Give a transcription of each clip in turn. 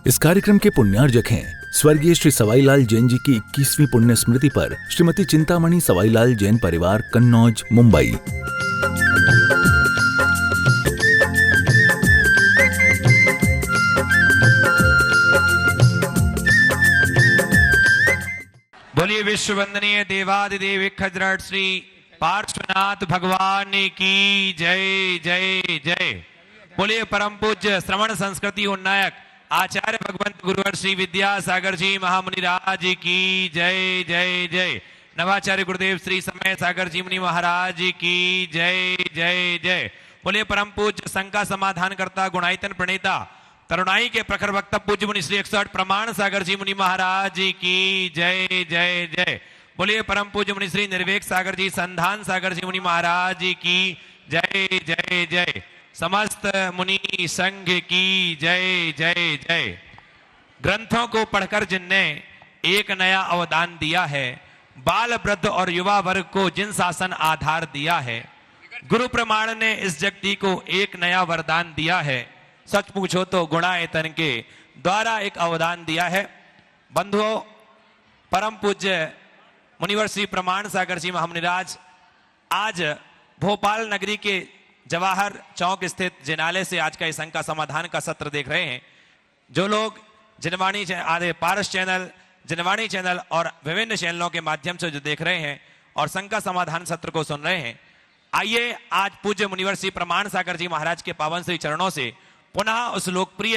इस कार्यक्रम के पुण्यार्जक हैं स्वर्गीय श्री सवाईलाल जैन जी की 21वीं पुण्य स्मृति पर श्रीमती चिंतामणि सवाईलाल जैन परिवार, कन्नौज, मुंबई। बोलिए विश्व वंदनीय देवादिदेव खजरट श्री पार्श्वनाथ भगवान की जय जय जय। बोलिए परम पूज्य श्रवण संस्कृति उन्नायक आचार्य भगवंत गुरुवर श्री विद्यासागर जी महामुनि राज की जय जय जय। नवाचार्य गुरुदेव श्री समय सागर जी मुनि महाराज की जय जय जय। बोलिए परम पूज्य शंका समाधान करता गुणायतन प्रणेता तरुणाई के प्रखर वक्ता पूज्य मुनि श्री 108 प्रमाण सागर जी मुनि महाराज की जय जय जय। बोलिए परम पूज्य मुनि श्री निर्वेक सागर जी संधान सागर जी मुनि महाराज की जय जय जय। समस्त मुनि संघ की जय जय जय। ग्रंथों को पढ़कर जिनने एक नया अवदान दिया है, बाल वृद्ध और युवा वर्ग को जिन शासन आधार दिया है, गुरु प्रमाण ने इस जगती को एक नया वरदान दिया है। सच पूछो तो गुणायतन के द्वारा एक अवदान दिया है। बंधुओं, परम पूज्य मुनिवर श्री प्रमाण सागर जी महामुनिराज आज भोपाल नगरी के जवाहर चौक स्थित जिनालय से आज का इस अंक का समाधान का सत्र देख रहे हैं। जो लोग जिनवाणी आदि पारस चैनल, जिनवाणी चैनल और विभिन्न चैनलों के माध्यम से जो देख रहे हैं और संघ का समाधान सत्र को सुन रहे हैं, आइए आज पूज्य मुनिवर श्री प्रमाण सागर जी महाराज के पावन श्री चरणों से पुनः उस लोकप्रिय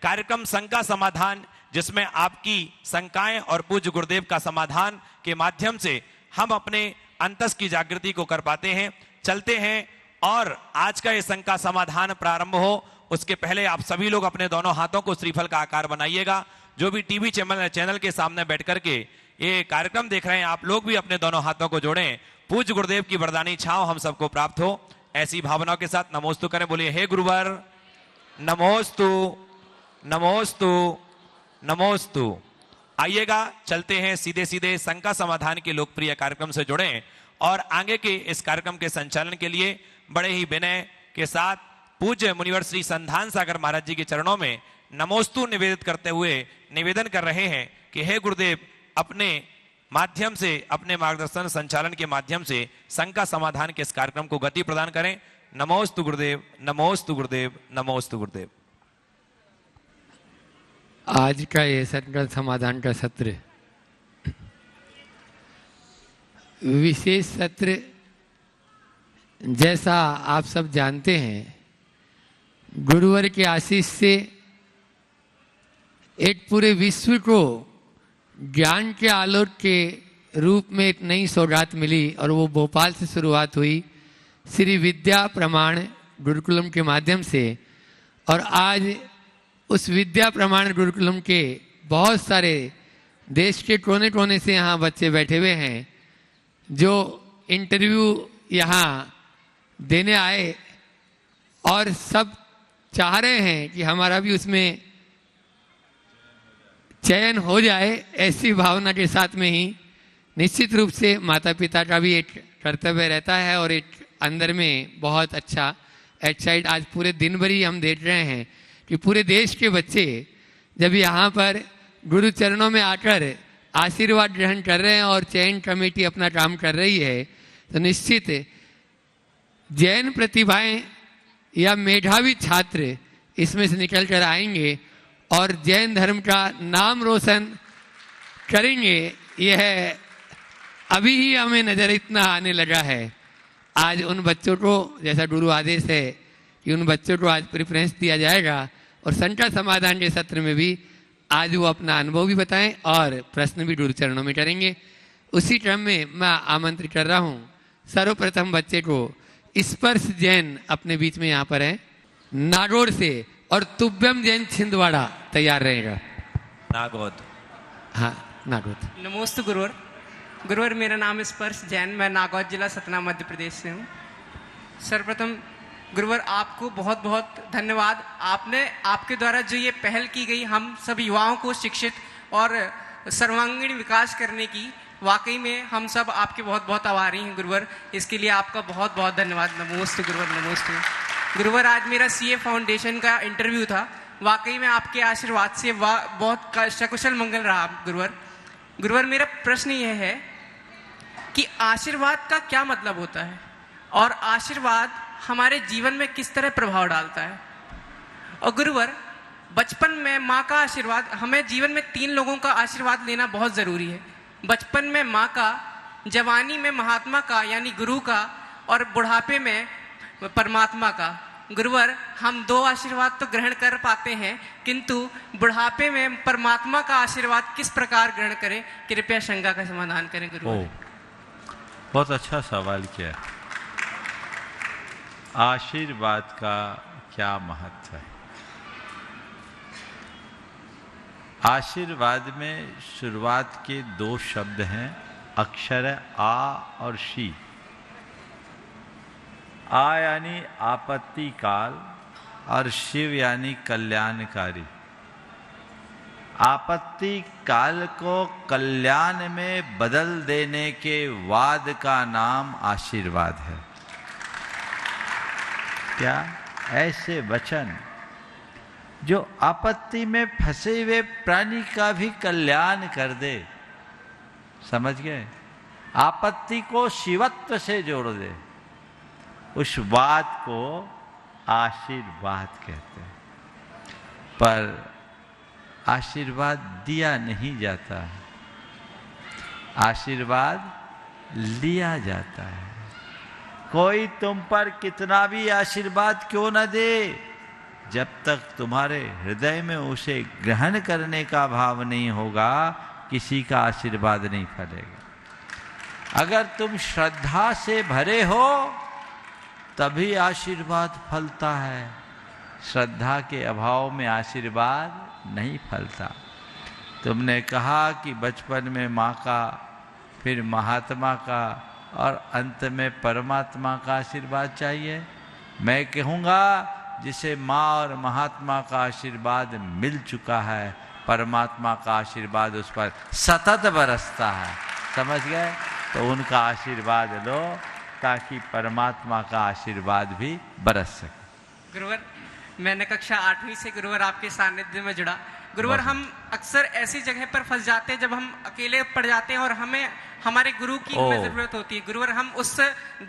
कार्यक्रम संघ का समाधान, जिसमें आपकी शंकाएं और पूज्य गुरुदेव का समाधान के माध्यम से हम अपने अंतस की जागृति को कर पाते हैं, चलते हैं। और आज का ये संघ का समाधान प्रारंभ हो उसके पहले आप सभी लोग अपने दोनों हाथों को श्रीफल का आकार बनाइएगा। जो भी टीवी चैनल के सामने बैठ करके ये कार्यक्रम देख रहे हैं, आप लोग भी अपने दोनों हाथों को जोड़ें। पूज्य गुरुदेव की वरदानी छांव हम सबको प्राप्त हो, ऐसी भावनाओं के साथ नमोस्तु करें। बोलिए हे गुरुवर नमोस्तु नमोस्तु नमोस्तु। आइएगा, चलते हैं सीधे सीधे संघ का समाधान के लोकप्रिय कार्यक्रम से जुड़ें और आगे के इस कार्यक्रम के संचालन के लिए बड़े ही विनय के साथ पूज्य मुनिवर श्री संधान सागर महाराज जी के चरणों में नमोस्तु निवेदित करते हुए निवेदन कर रहे हैं कि हे गुरुदेव, अपने माध्यम से, अपने मार्गदर्शन संचालन के माध्यम से संघ का समाधान के इस कार्यक्रम को गति प्रदान करें। नमोस्तु गुरुदेव, नमोस्तु गुरुदेव, नमोस्तु गुरुदेव। आज का ये संघ का समाधान का सत्र विशेष सत्र, जैसा आप सब जानते हैं, गुरुवर के आशीष से एक पूरे विश्व को ज्ञान के आलोक के रूप में एक नई सौगात मिली और वो भोपाल से शुरुआत हुई श्री विद्या प्रमाण गुरुकुलम के माध्यम से। और आज उस विद्या प्रमाण गुरुकुलम के बहुत सारे देश के कोने कोने से यहाँ बच्चे बैठे हुए हैं जो इंटरव्यू यहाँ देने आए और सब चाह रहे हैं कि हमारा भी उसमें चयन हो जाए। ऐसी भावना के साथ में ही निश्चित रूप से माता पिता का भी एक कर्तव्य रहता है और एक अंदर में बहुत अच्छा एक्साइट। आज पूरे दिन भर ही हम देख रहे हैं कि पूरे देश के बच्चे जब यहाँ पर गुरु चरणों में आकर आशीर्वाद ग्रहण कर रहे हैं और चयन कमेटी अपना काम कर रही है, तो निश्चित जैन प्रतिभाएं या मेधावी छात्र इसमें से निकल कर आएंगे और जैन धर्म का नाम रोशन करेंगे। यह अभी ही हमें नजर इतना आने लगा है। आज उन बच्चों को, जैसा गुरु आदेश है कि उन बच्चों को आज प्रेफरेंस दिया जाएगा और संघ का समाधान के सत्र में भी आज वो अपना अनुभव भी बताएं और प्रश्न भी गुरु चरणों में करेंगे। उसी क्रम में मैं आमंत्रित कर रहा हूँ सर्वप्रथम बच्चे को स्पर्श जैन अपने बीच में यहाँ पर है नागौर से, और तुभ्यम जैन छिंदवाड़ा तैयार रहेगा। नागौद, हाँ नागौद। नमोस्तु गुरुवर। गुरुवर, मेरा नाम स्पर्श जैन, मैं नागौद जिला सतना मध्य प्रदेश से हूँ। सर्वप्रथम गुरुवर आपको बहुत बहुत धन्यवाद। आपके द्वारा जो ये पहल की गई हम सब युवाओं को शिक्षित और सर्वांगीण विकास करने की, वाकई में हम सब आपके बहुत बहुत आभारी हैं गुरुवर। इसके लिए आपका बहुत बहुत धन्यवाद। नमोस्तु गुरुवर, नमोस्तु। गुरुवर, आज मेरा सीए फाउंडेशन का इंटरव्यू था वाकई में आपके आशीर्वाद से बहुत सकुशल मंगल रहा गुरुवर। गुरुवर, मेरा प्रश्न यह है कि आशीर्वाद का क्या मतलब होता है और आशीर्वाद हमारे जीवन में किस तरह प्रभाव डालता है। और गुरुवर, बचपन में माँ का आशीर्वाद, हमें जीवन में 3 लोगों का आशीर्वाद लेना बहुत ज़रूरी है। बचपन में माँ का, जवानी में महात्मा का यानी गुरु का, और बुढ़ापे में परमात्मा का। गुरुवर, हम 2 आशीर्वाद तो ग्रहण कर पाते हैं, किंतु बुढ़ापे में परमात्मा का आशीर्वाद किस प्रकार ग्रहण करें, कृपया शंका का समाधान करें गुरुवर। बहुत अच्छा सवाल किया। आशीर्वाद का क्या महत्व है? आशीर्वाद में शुरुआत के 2 शब्द हैं, अक्षर आ और शी। आ यानी आपत्ति काल और शिव यानी कल्याणकारी। आपत्ति काल को कल्याण में बदल देने के वाद का नाम आशीर्वाद है। क्या ऐसे वचन जो आपत्ति में फंसे हुए प्राणी का भी कल्याण कर दे, समझ गए? आपत्ति को शिवत्व से जोड़ दे, उस बात को आशीर्वाद कहते हैं। पर आशीर्वाद दिया नहीं जाता है, आशीर्वाद लिया जाता है। कोई तुम पर कितना भी आशीर्वाद क्यों न दे, जब तक तुम्हारे हृदय में उसे ग्रहण करने का भाव नहीं होगा, किसी का आशीर्वाद नहीं फलेगा। अगर तुम श्रद्धा से भरे हो तभी आशीर्वाद फलता है, श्रद्धा के अभाव में आशीर्वाद नहीं फलता। तुमने कहा कि बचपन में माँ का, फिर महात्मा का और अंत में परमात्मा का आशीर्वाद चाहिए। मैं कहूँगा जिसे माँ और महात्मा का आशीर्वाद मिल चुका है, परमात्मा का आशीर्वाद उस पर सतत बरसता है, समझ गए? तो उनका आशीर्वाद लो ताकि परमात्मा का आशीर्वाद भी बरस सके। गुरुवर, मैंने कक्षा 8वीं से गुरुवर आपके सानिध्य में जुड़ा। गुरुवर, हम अक्सर ऐसी जगह पर फंस जाते हैं जब हम अकेले पड़ जाते हैं और हमें हमारे गुरु की जरूरत होती है। गुरुवर, हम उस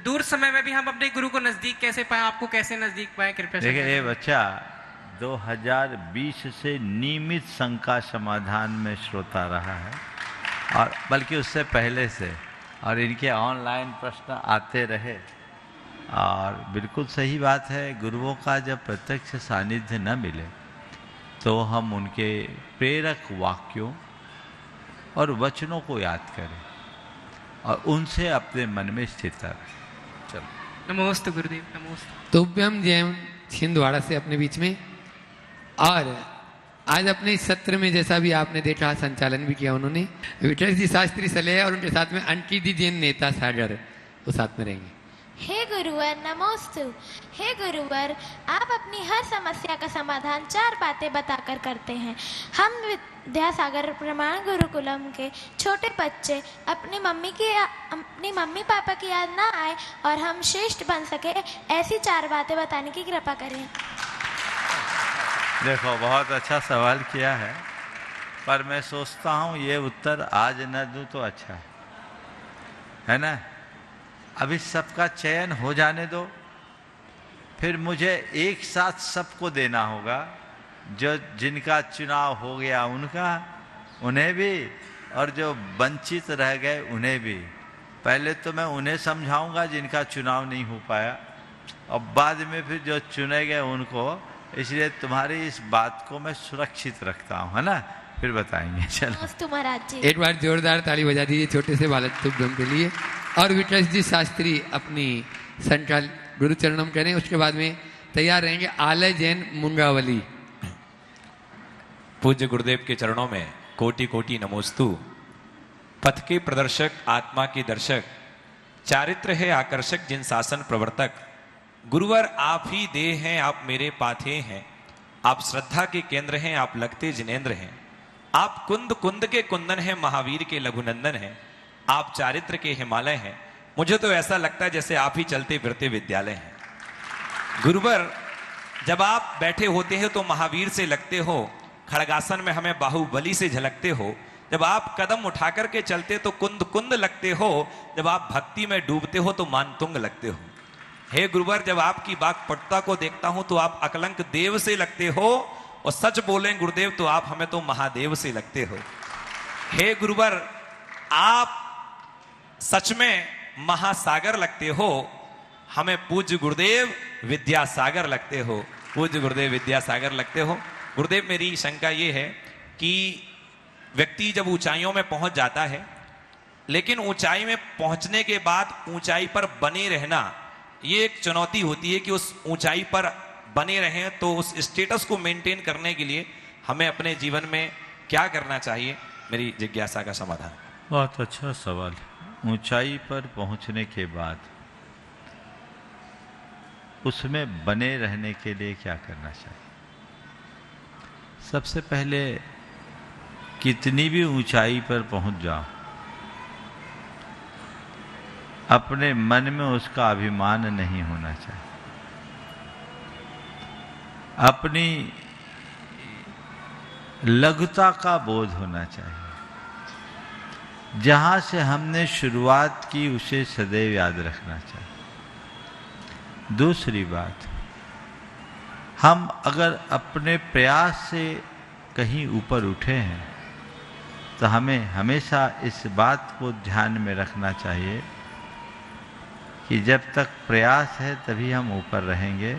दूर समय में भी हम अपने गुरु को नजदीक कैसे पाएं, आपको कैसे नजदीक पाएं, कृपया। देखिए, ये बच्चा 2020 से नियमित शंका समाधान में श्रोता रहा है, और बल्कि उससे पहले से, और इनके ऑनलाइन प्रश्न आते रहे। और बिल्कुल सही बात है, गुरुओं का जब प्रत्यक्ष सानिध्य न मिले तो हम उनके प्रेरक वाक्यों और वचनों को याद करें और उनसे अपने मन में स्थित रखें। चलो, नमोस्तु गुरुदेव, नमोस्तु। तुभ्यम जयम छिंदवाड़ा से अपने बीच में। और आज अपने इस सत्र में जैसा भी आपने देखा, संचालन भी किया उन्होंने, विठल जी शास्त्री सलेह और उनके साथ में आंटी दी जैन नेता सागर वो साथ में रहेंगे। हे गुरुवर नमोस्तु। हे गुरुवर, आप अपनी हर समस्या का समाधान 4 बातें बताकर करते हैं। हम विद्यासागर प्रमाण गुरुकुलम के छोटे बच्चे अपनी मम्मी पापा की याद ना आए और हम श्रेष्ठ बन सके, ऐसी 4 बातें बताने की कृपा करें। देखो, बहुत अच्छा सवाल किया है, पर मैं सोचता हूँ ये उत्तर आज न दूं तो अच्छा है ना। अभी सबका चयन हो जाने दो, फिर मुझे एक साथ सबको देना होगा। जो जिनका चुनाव हो गया उन्हें भी, और जो वंचित रह गए उन्हें भी। पहले तो मैं उन्हें समझाऊंगा जिनका चुनाव नहीं हो पाया, और बाद में फिर जो चुने गए उनको। इसलिए तुम्हारी इस बात को मैं सुरक्षित रखता हूँ, है ना। फिर बताएंगे। चलो, महाराज जी एक बार जोरदार ताली बजा दीजिए छोटे से बालक तुभ्यम के लिए। और विठल जी शास्त्री अपनी संचाल गुरु चरणम करें, उसके बाद में तैयार रहेंगे आलय जैन मुंगावली। पूज्य गुरुदेव के चरणों में कोटि कोटि नमोस्तु। पथ के प्रदर्शक, आत्मा के दर्शक, चारित्र है आकर्षक, जिन शासन प्रवर्तक। गुरुवर आप ही देह हैं, आप मेरे पाथे हैं, आप श्रद्धा के केंद्र हैं, आप लगते जिनेंद्र हैं। आप कुंद कुंद के कुंदन हैं, महावीर के लघुनंदन हैं, आप चारित्र के हिमालय हैं। मुझे तो ऐसा लगता है जैसे आप ही चलते फिरते विद्यालय हैं। गुरुवर, जब आप बैठे होते हैं तो महावीर से लगते हो, खड़गासन में हमें बाहुबली से झलकते हो। जब आप कदम उठा करके चलते तो कुंद कुंद लगते हो, जब आप भक्ति में डूबते हो तो मानतुंग लगते हो। हे गुरुवर, जब आपकी वाक्पटुता को देखता हूं तो आप अकलंक देव से लगते हो, और सच बोलें गुरुदेव तो आप हमें तो महादेव से लगते हो। हे गुरुवर, आप सच में महासागर लगते हो, हमें पूज्य गुरुदेव विद्यासागर लगते हो। पूज्य गुरुदेव विद्यासागर लगते हो। गुरुदेव, मेरी शंका ये है कि व्यक्ति जब ऊंचाइयों में पहुंच जाता है, लेकिन ऊंचाई में पहुंचने के बाद ऊंचाई पर बने रहना, ये एक चुनौती होती है कि उस ऊंचाई पर बने रहें। तो उस स्टेटस को मेंटेन करने के लिए हमें अपने जीवन में क्या करना चाहिए? मेरी जिज्ञासा का समाधान। बहुत अच्छा सवाल। ऊंचाई पर पहुंचने के बाद उसमें बने रहने के लिए क्या करना चाहिए? सबसे पहले कितनी भी ऊंचाई पर पहुंच जाओ, अपने मन में उसका अभिमान नहीं होना चाहिए। अपनी लघुता का बोध होना चाहिए। जहां से हमने शुरुआत की उसे सदैव याद रखना चाहिए। दूसरी बात, हम अगर अपने प्रयास से कहीं ऊपर उठे हैं तो हमें हमेशा इस बात को ध्यान में रखना चाहिए कि जब तक प्रयास है तभी हम ऊपर रहेंगे,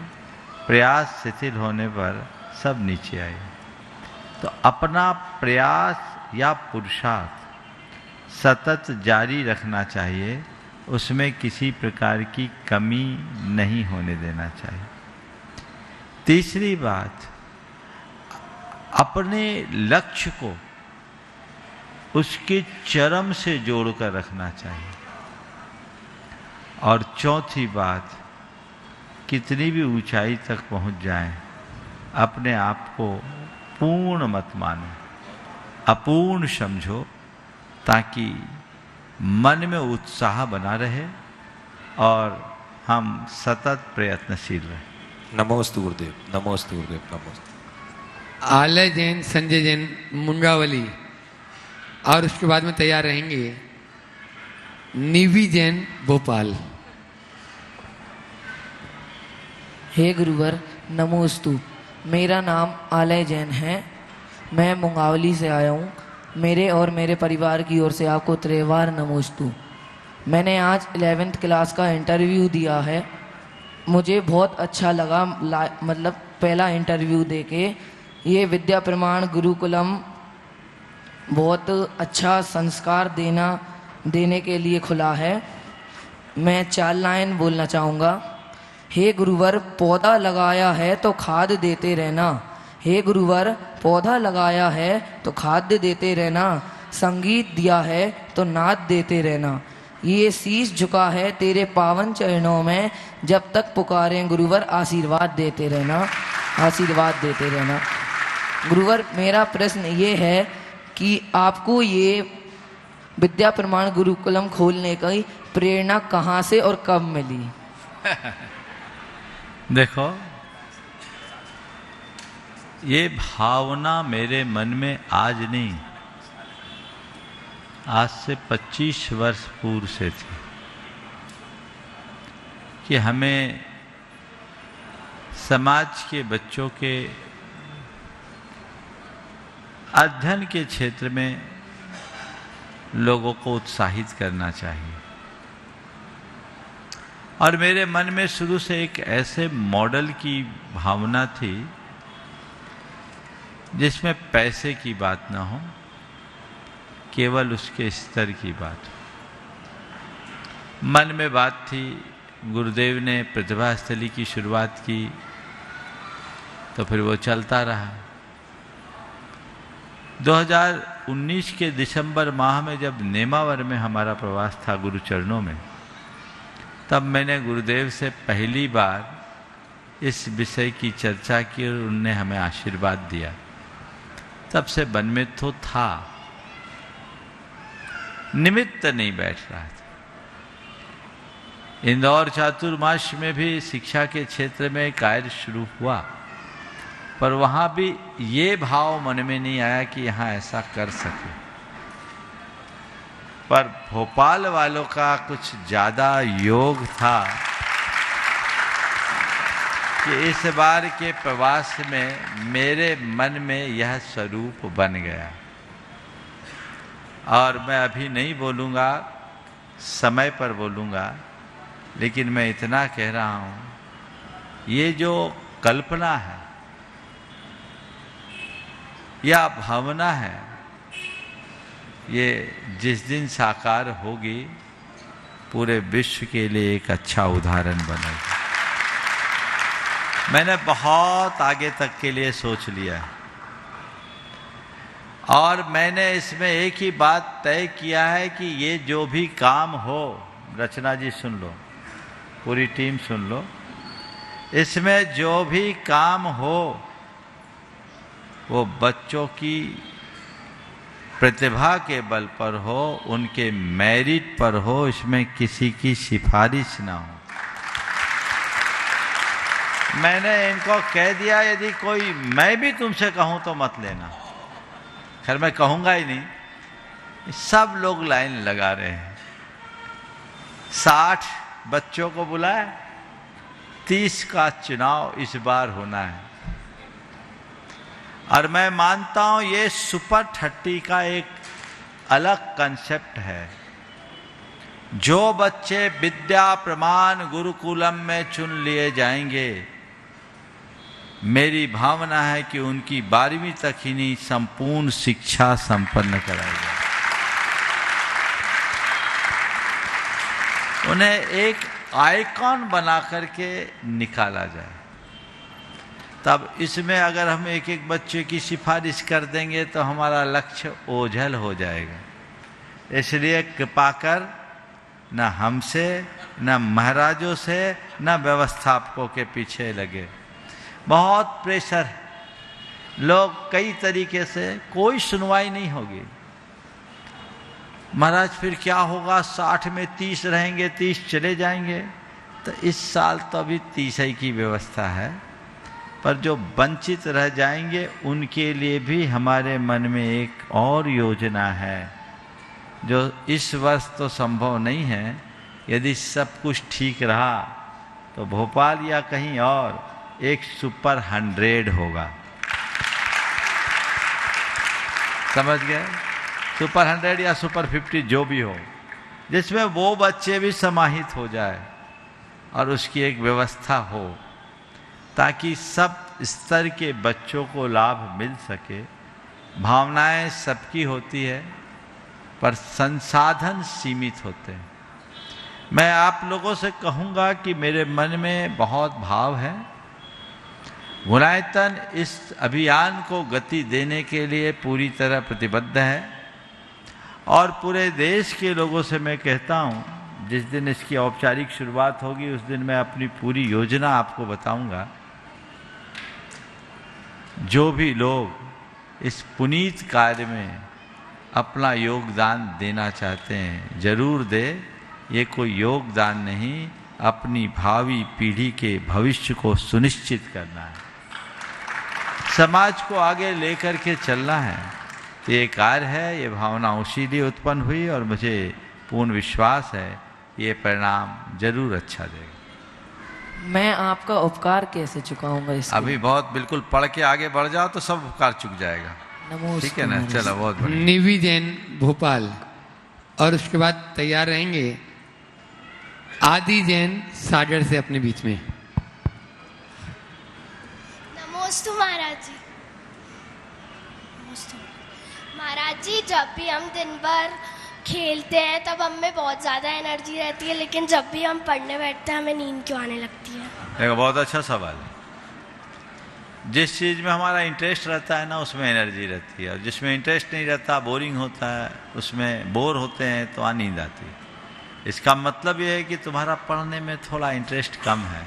प्रयास शिथिल होने पर सब नीचे आएगा। तो अपना प्रयास या पुरुषार्थ सतत जारी रखना चाहिए, उसमें किसी प्रकार की कमी नहीं होने देना चाहिए। तीसरी बात, अपने लक्ष्य को उसके चरम से जोड़कर रखना चाहिए। और चौथी बात, कितनी भी ऊंचाई तक पहुंच जाएं, अपने आप को पूर्ण मत मानो, अपूर्ण समझो, ताकि मन में उत्साह बना रहे और हम सतत प्रयत्नशील रहे। नमोस्तु गुरुदेव, नमोस्तु गुरुदेव, नमोस्तु। आलय जैन, संजय जैन मुंगावली, और उसके बाद में तैयार रहेंगे निवी जैन भोपाल। हे गुरुवर नमोस्तु। मेरा नाम आलय जैन है, मैं मुंगावली से आया हूँ। मेरे और मेरे परिवार की ओर से आपको त्रिवार नमोस्तु। मैंने आज 11th क्लास का इंटरव्यू दिया है, मुझे बहुत अच्छा लगा। मतलब पहला इंटरव्यू देके, ये विद्या प्रमाण गुरुकुलम बहुत अच्छा संस्कार देने के लिए खुला है। मैं 4 लाइन बोलना चाहूँगा। हे गुरुवर, पौधा लगाया है तो खाद देते रहना। हे गुरुवर, पौधा लगाया है तो खाद्य देते रहना। संगीत दिया है तो नाद देते रहना। ये शीश झुका है तेरे पावन चरणों में, जब तक पुकारें गुरुवर आशीर्वाद देते रहना, आशीर्वाद देते रहना। गुरुवर, मेरा प्रश्न ये है कि आपको ये विद्या प्रमाण गुरुकुलम खोलने की प्रेरणा कहाँ से और कब मिली? देखो, ये भावना मेरे मन में आज नहीं, आज से 25 वर्ष पूर्व से थी कि हमें समाज के बच्चों के अध्ययन के क्षेत्र में लोगों को उत्साहित करना चाहिए। और मेरे मन में शुरू से एक ऐसे मॉडल की भावना थी जिसमें पैसे की बात ना हो, केवल उसके स्तर की बात। मन में बात थी, गुरुदेव ने प्रतिभा स्थली की शुरुआत की तो फिर वो चलता रहा। 2019 के दिसंबर माह में जब नेमावर में हमारा प्रवास था गुरु चरणों में, तब मैंने गुरुदेव से पहली बार इस विषय की चर्चा की और उनने हमें आशीर्वाद दिया। तब से मन में तो था, निमित्त नहीं बैठ रहा था। इंदौर चातुर्मास में भी शिक्षा के क्षेत्र में कार्य शुरू हुआ, पर वहाँ भी ये भाव मन में नहीं आया कि यहाँ ऐसा कर सके। पर भोपाल वालों का कुछ ज़्यादा योग था कि इस बार के प्रवास में मेरे मन में यह स्वरूप बन गया। और मैं अभी नहीं बोलूँगा, समय पर बोलूँगा, लेकिन मैं इतना कह रहा हूँ, ये जो कल्पना है या भावना है, ये जिस दिन साकार होगी पूरे विश्व के लिए एक अच्छा उदाहरण बनेगी। मैंने बहुत आगे तक के लिए सोच लिया है और मैंने इसमें एक ही बात तय किया है कि ये जो भी काम हो, रचना जी सुन लो, पूरी टीम सुन लो, इसमें जो भी काम हो वो बच्चों की प्रतिभा के बल पर हो, उनके मेरिट पर हो, इसमें किसी की सिफारिश ना हो। मैंने इनको कह दिया, यदि कोई मैं भी तुमसे कहूं तो मत लेना। खैर मैं कहूंगा ही नहीं। सब लोग लाइन लगा रहे हैं। 60 बच्चों को बुलाया, 30 का चुनाव इस बार होना है। और मैं मानता हूं ये सुपर 30 का एक अलग कंसेप्ट है। जो बच्चे विद्या प्रमाण गुरुकुलम में चुन लिए जाएंगे, मेरी भावना है कि उनकी 12वीं तक ही नहीं, संपूर्ण शिक्षा संपन्न कराई जाए। उन्हें एक आइकॉन बना करके निकाला जाए। तब इसमें अगर हम एक एक बच्चे की सिफारिश कर देंगे तो हमारा लक्ष्य ओझल हो जाएगा। इसलिए कृपा कर न हमसे, न महाराजों से, न व्यवस्थापकों के पीछे लगे। बहुत प्रेशर है, लोग कई तरीके से, कोई सुनवाई नहीं होगी। महाराज फिर क्या होगा, 60 में 30 रहेंगे, 30 चले जाएंगे। तो इस साल तो अभी 30 ही की व्यवस्था है, पर जो वंचित रह जाएंगे उनके लिए भी हमारे मन में एक और योजना है, जो इस वर्ष तो संभव नहीं है। यदि सब कुछ ठीक रहा तो भोपाल या कहीं और एक सुपर 100 होगा। समझ गए? सुपर 100 या सुपर 50 जो भी हो, जिसमें वो बच्चे भी समाहित हो जाए और उसकी एक व्यवस्था हो, ताकि सब स्तर के बच्चों को लाभ मिल सके। भावनाएं सबकी होती है, पर संसाधन सीमित होते हैं। मैं आप लोगों से कहूँगा कि मेरे मन में बहुत भाव है। गुणायतन इस अभियान को गति देने के लिए पूरी तरह प्रतिबद्ध है और पूरे देश के लोगों से मैं कहता हूँ, जिस दिन इसकी औपचारिक शुरुआत होगी उस दिन मैं अपनी पूरी योजना आपको बताऊंगा। जो भी लोग इस पुनीत कार्य में अपना योगदान देना चाहते हैं, जरूर दे। ये कोई योगदान नहीं, अपनी भावी पीढ़ी के भविष्य को सुनिश्चित करना है, समाज को आगे लेकर के चलना है। तो ये कार्य है, ये भावना उसी लिए उत्पन्न हुई और मुझे पूर्ण विश्वास है ये परिणाम जरूर अच्छा देगा। मैं आपका उपकार कैसे चुकाऊंगा इसके? अभी बहुत बिल्कुल पढ़ के आगे बढ़ जाओ तो सब उपकार चुक जाएगा। ठीक है ना? चलो, बहुत बढ़िया। निवि जैन भोपाल, और उसके बाद तैयार रहेंगे आदि जैन सागर से अपने बीच में। नमोस्तु महाराज जी। महाराज जी, जब भी हम दिन भर खेलते हैं तब हम में बहुत ज़्यादा एनर्जी रहती है, लेकिन जब भी हम पढ़ने बैठते हैं हमें नींद क्यों आने लगती है? देखो, बहुत अच्छा सवाल है। जिस चीज़ में हमारा इंटरेस्ट रहता है ना, उसमें एनर्जी रहती है, और जिसमें इंटरेस्ट नहीं रहता, बोरिंग होता है, उसमें बोर होते हैं तो नींद आती है। इसका मतलब ये है कि तुम्हारा पढ़ने में थोड़ा इंटरेस्ट कम है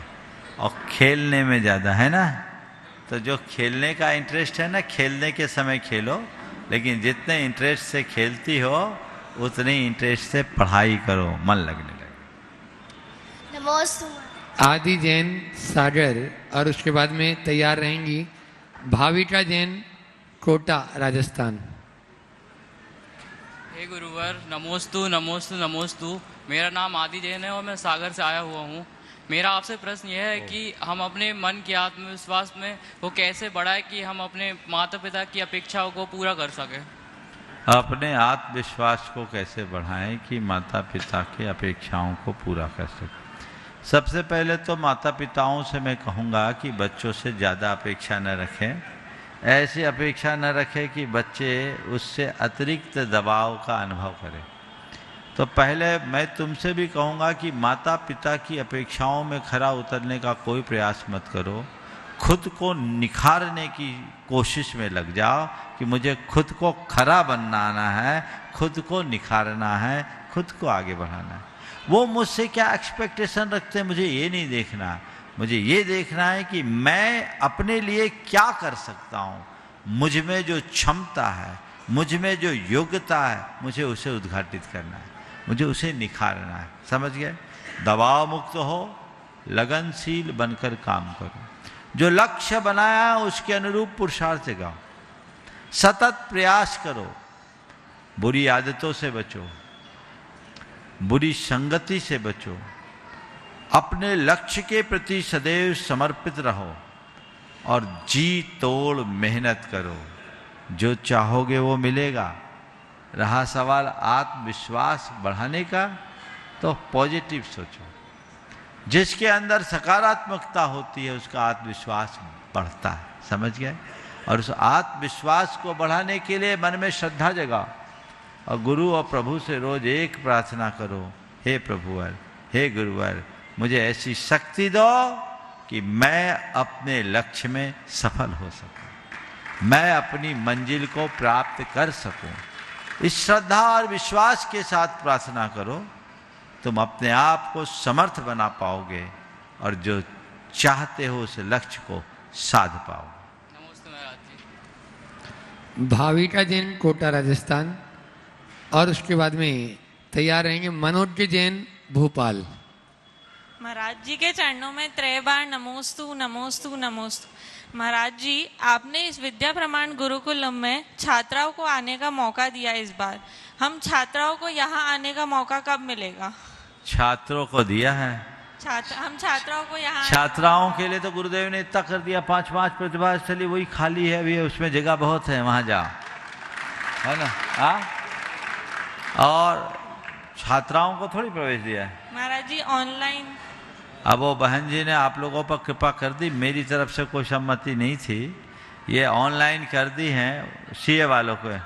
और खेलने में ज़्यादा है ना। तो जो खेलने का इंटरेस्ट है ना, खेलने के समय खेलो, लेकिन जितने इंटरेस्ट से खेलती हो उतने इंटरेस्ट से पढ़ाई करो, मन लगने लगे। नमोस्तु आदि जैन सागर, और उसके बाद में तैयार रहेंगी भाविका जैन कोटा राजस्थान। हे गुरुवर नमोस्तु नमोस्तु नमोस्तु। मेरा नाम आदि जैन है और मैं सागर से आया हुआ हूँ। मेरा आपसे प्रश्न यह है कि हम अपने मन के आत्मविश्वास में वो कैसे बढ़ाए कि हम अपने माता पिता की अपेक्षाओं को पूरा कर सकें। अपने आत्मविश्वास को कैसे बढ़ाएं कि माता पिता की अपेक्षाओं को पूरा कर सकें। सबसे पहले तो माता पिताओं से मैं कहूँगा कि बच्चों से ज़्यादा अपेक्षा न रखें। ऐसी अपेक्षा न रखें कि बच्चे उससे अतिरिक्त दबाव का अनुभव करें। तो पहले मैं तुमसे भी कहूँगा कि माता पिता की अपेक्षाओं में खरा उतरने का कोई प्रयास मत करो। खुद को निखारने की कोशिश में लग जाओ कि मुझे खुद को खरा बनाना है, खुद को निखारना है, खुद को आगे बढ़ाना है। वो मुझसे क्या एक्सपेक्टेशन रखते हैं मुझे ये नहीं देखना। मुझे ये देखना है कि मैं अपने लिए क्या कर सकता हूँ। मुझ में जो क्षमता है, मुझ में जो योग्यता है, मुझे उसे उद्घाटित करना है, मुझे उसे निखारना है। समझ गए? दबाव मुक्त हो, लगनशील बनकर काम करो, जो लक्ष्य बनाया है उसके अनुरूप पुरुषार्थ जगाओ, सतत प्रयास करो, बुरी आदतों से बचो, बुरी संगति से बचो, अपने लक्ष्य के प्रति सदैव समर्पित रहो और जी तोड़ मेहनत करो। जो चाहोगे वो मिलेगा। रहा सवाल आत्मविश्वास बढ़ाने का, तो पॉजिटिव सोचो। जिसके अंदर सकारात्मकता होती है उसका आत्मविश्वास बढ़ता है। समझ गए? और उस आत्मविश्वास को बढ़ाने के लिए मन में श्रद्धा जगाओ और गुरु और प्रभु से रोज एक प्रार्थना करो, हे प्रभुवर, हे गुरुवर, मुझे ऐसी शक्ति दो कि मैं अपने लक्ष्य में सफल हो सकूं, मैं अपनी मंजिल को प्राप्त कर सकूं। इस श्रद्धा और विश्वास के साथ प्रार्थना करो, तुम अपने आप को समर्थ बना पाओगे और जो चाहते हो उस लक्ष्य को साध पाओगे। नमस्ते महाराज जी। भाविका जैन कोटा राजस्थान, और उसके बाद में तैयार रहेंगे मनोज जैन भोपाल। महाराज जी के चरणों में त्रय बार नमोस्तु नमोस्तु नमोस्तु। महाराज जी, आपने इस विद्या प्रमाण गुरुकुलम में छात्राओं को आने का मौका दिया। इस बार हम छात्राओं को यहाँ आने का मौका कब मिलेगा? छात्रों को दिया है। हम छात्राओं को यहाँ, छात्राओं के लिए तो गुरुदेव ने इतना कर दिया, 5 प्रतिभा स्थली वही खाली है अभी, उसमें जगह बहुत है, वहां जाओ, है ना? और छात्राओं को थोड़ी प्रवेश दिया है महाराज जी। ऑनलाइन अब वो बहन जी ने आप लोगों पर कृपा कर दी, मेरी तरफ से कोई सम्मति नहीं थी, ये ऑनलाइन कर दी हैं सीए वालों को।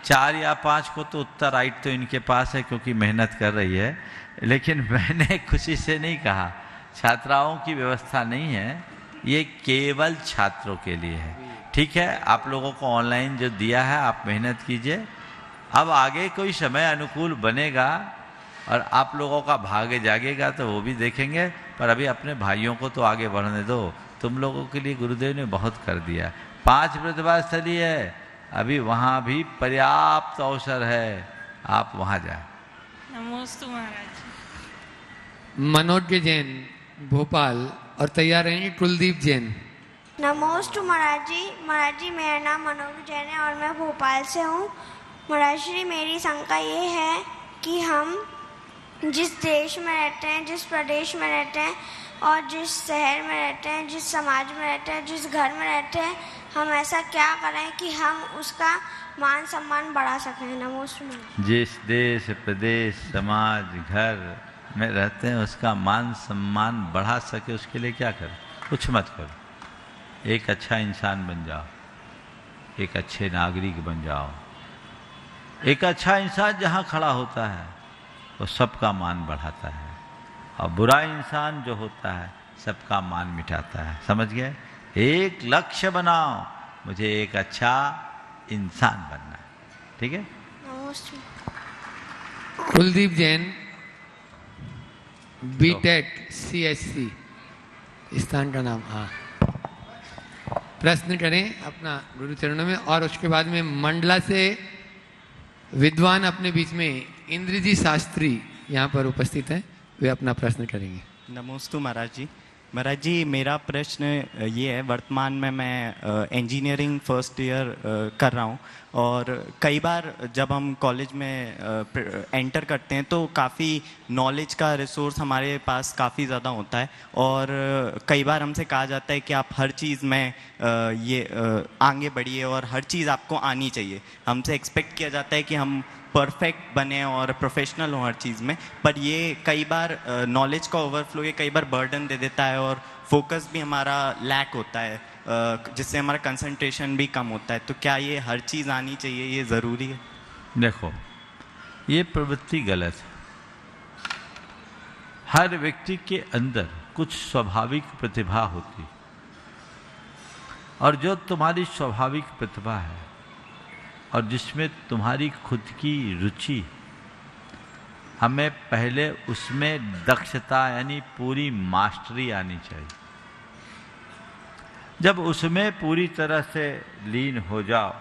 4 या 5 को तो उत्तर राइट तो इनके पास है क्योंकि मेहनत कर रही है, लेकिन मैंने खुशी से नहीं कहा। छात्राओं की व्यवस्था नहीं है, ये केवल छात्रों के लिए है। ठीक है, आप लोगों को ऑनलाइन जो दिया है आप मेहनत कीजिए। अब आगे कोई समय अनुकूल बनेगा और आप लोगों का भाग्य जागेगा तो वो भी देखेंगे, पर अभी अपने भाइयों को तो आगे बढ़ने दो। तुम लोगों के लिए गुरुदेव ने बहुत कर दिया। 5 प्रतिभा स्थली है, अभी वहाँ भी पर्याप्त अवसर है, आप वहाँ जाए। नमोस्तु महाराज। मनोज जैन भोपाल, और तैयार रहेंगे कुलदीप जैन। नमोस्तु महाराज जी। महाराज जी, मेरा नाम मनोज जैन है और मैं भोपाल से हूँ। महाराज श्री, मेरी शंका ये है कि हम जिस देश में रहते हैं, जिस प्रदेश में रहते हैं और जिस शहर में रहते हैं, जिस समाज में रहते हैं, जिस घर में रहते हैं, हम ऐसा क्या करें कि हम उसका मान सम्मान बढ़ा सकें? नमोस्तु। जिस देश प्रदेश समाज घर में रहते हैं उसका मान सम्मान बढ़ा सके उसके लिए क्या करें? कुछ मत करो, एक अच्छा इंसान बन जाओ, एक अच्छे नागरिक बन जाओ। एक अच्छा इंसान जहाँ खड़ा होता है वो सबका मान बढ़ाता है, और बुरा इंसान जो होता है सबका मान मिटाता है। समझ गए? एक लक्ष्य बनाओ, मुझे एक अच्छा इंसान बनना है। ठीक है? कुलदीप जैन बीटेक CSC, स्थान का नाम। हाँ, प्रश्न करें अपना गुरु चरणों में। और उसके बाद में मंडला से विद्वान अपने बीच में इंद्रजी शास्त्री यहाँ पर उपस्थित है, वे अपना प्रश्न करेंगे। नमोस्तु महाराज जी। महाराज जी, मेरा प्रश्न ये है, वर्तमान में मैं इंजीनियरिंग फर्स्ट ईयर कर रहा हूँ और कई बार जब हम कॉलेज में एंटर करते हैं तो काफ़ी नॉलेज का रिसोर्स हमारे पास काफ़ी ज़्यादा होता है और कई बार हमसे कहा जाता है कि आप हर चीज़ में आगे बढ़िए और हर चीज़ आपको आनी चाहिए। हमसे एक्सपेक्ट किया जाता है कि हम परफेक्ट बने और प्रोफेशनल हो हर चीज़ में, पर ये कई बार नॉलेज का ओवरफ्लो ये कई बार बर्डन दे देता है और फोकस भी हमारा लैक होता है, जिससे हमारा कंसंट्रेशन भी कम होता है। तो क्या ये हर चीज़ आनी चाहिए, ये ज़रूरी है? देखो, ये प्रवृत्ति गलत है। हर व्यक्ति के अंदर कुछ स्वाभाविक प्रतिभा होती, और जो तुम्हारी स्वाभाविक प्रतिभा है और जिसमें तुम्हारी खुद की रुचि, हमें पहले उसमें दक्षता यानी पूरी मास्टरी आनी चाहिए। जब उसमें पूरी तरह से लीन हो जाओ,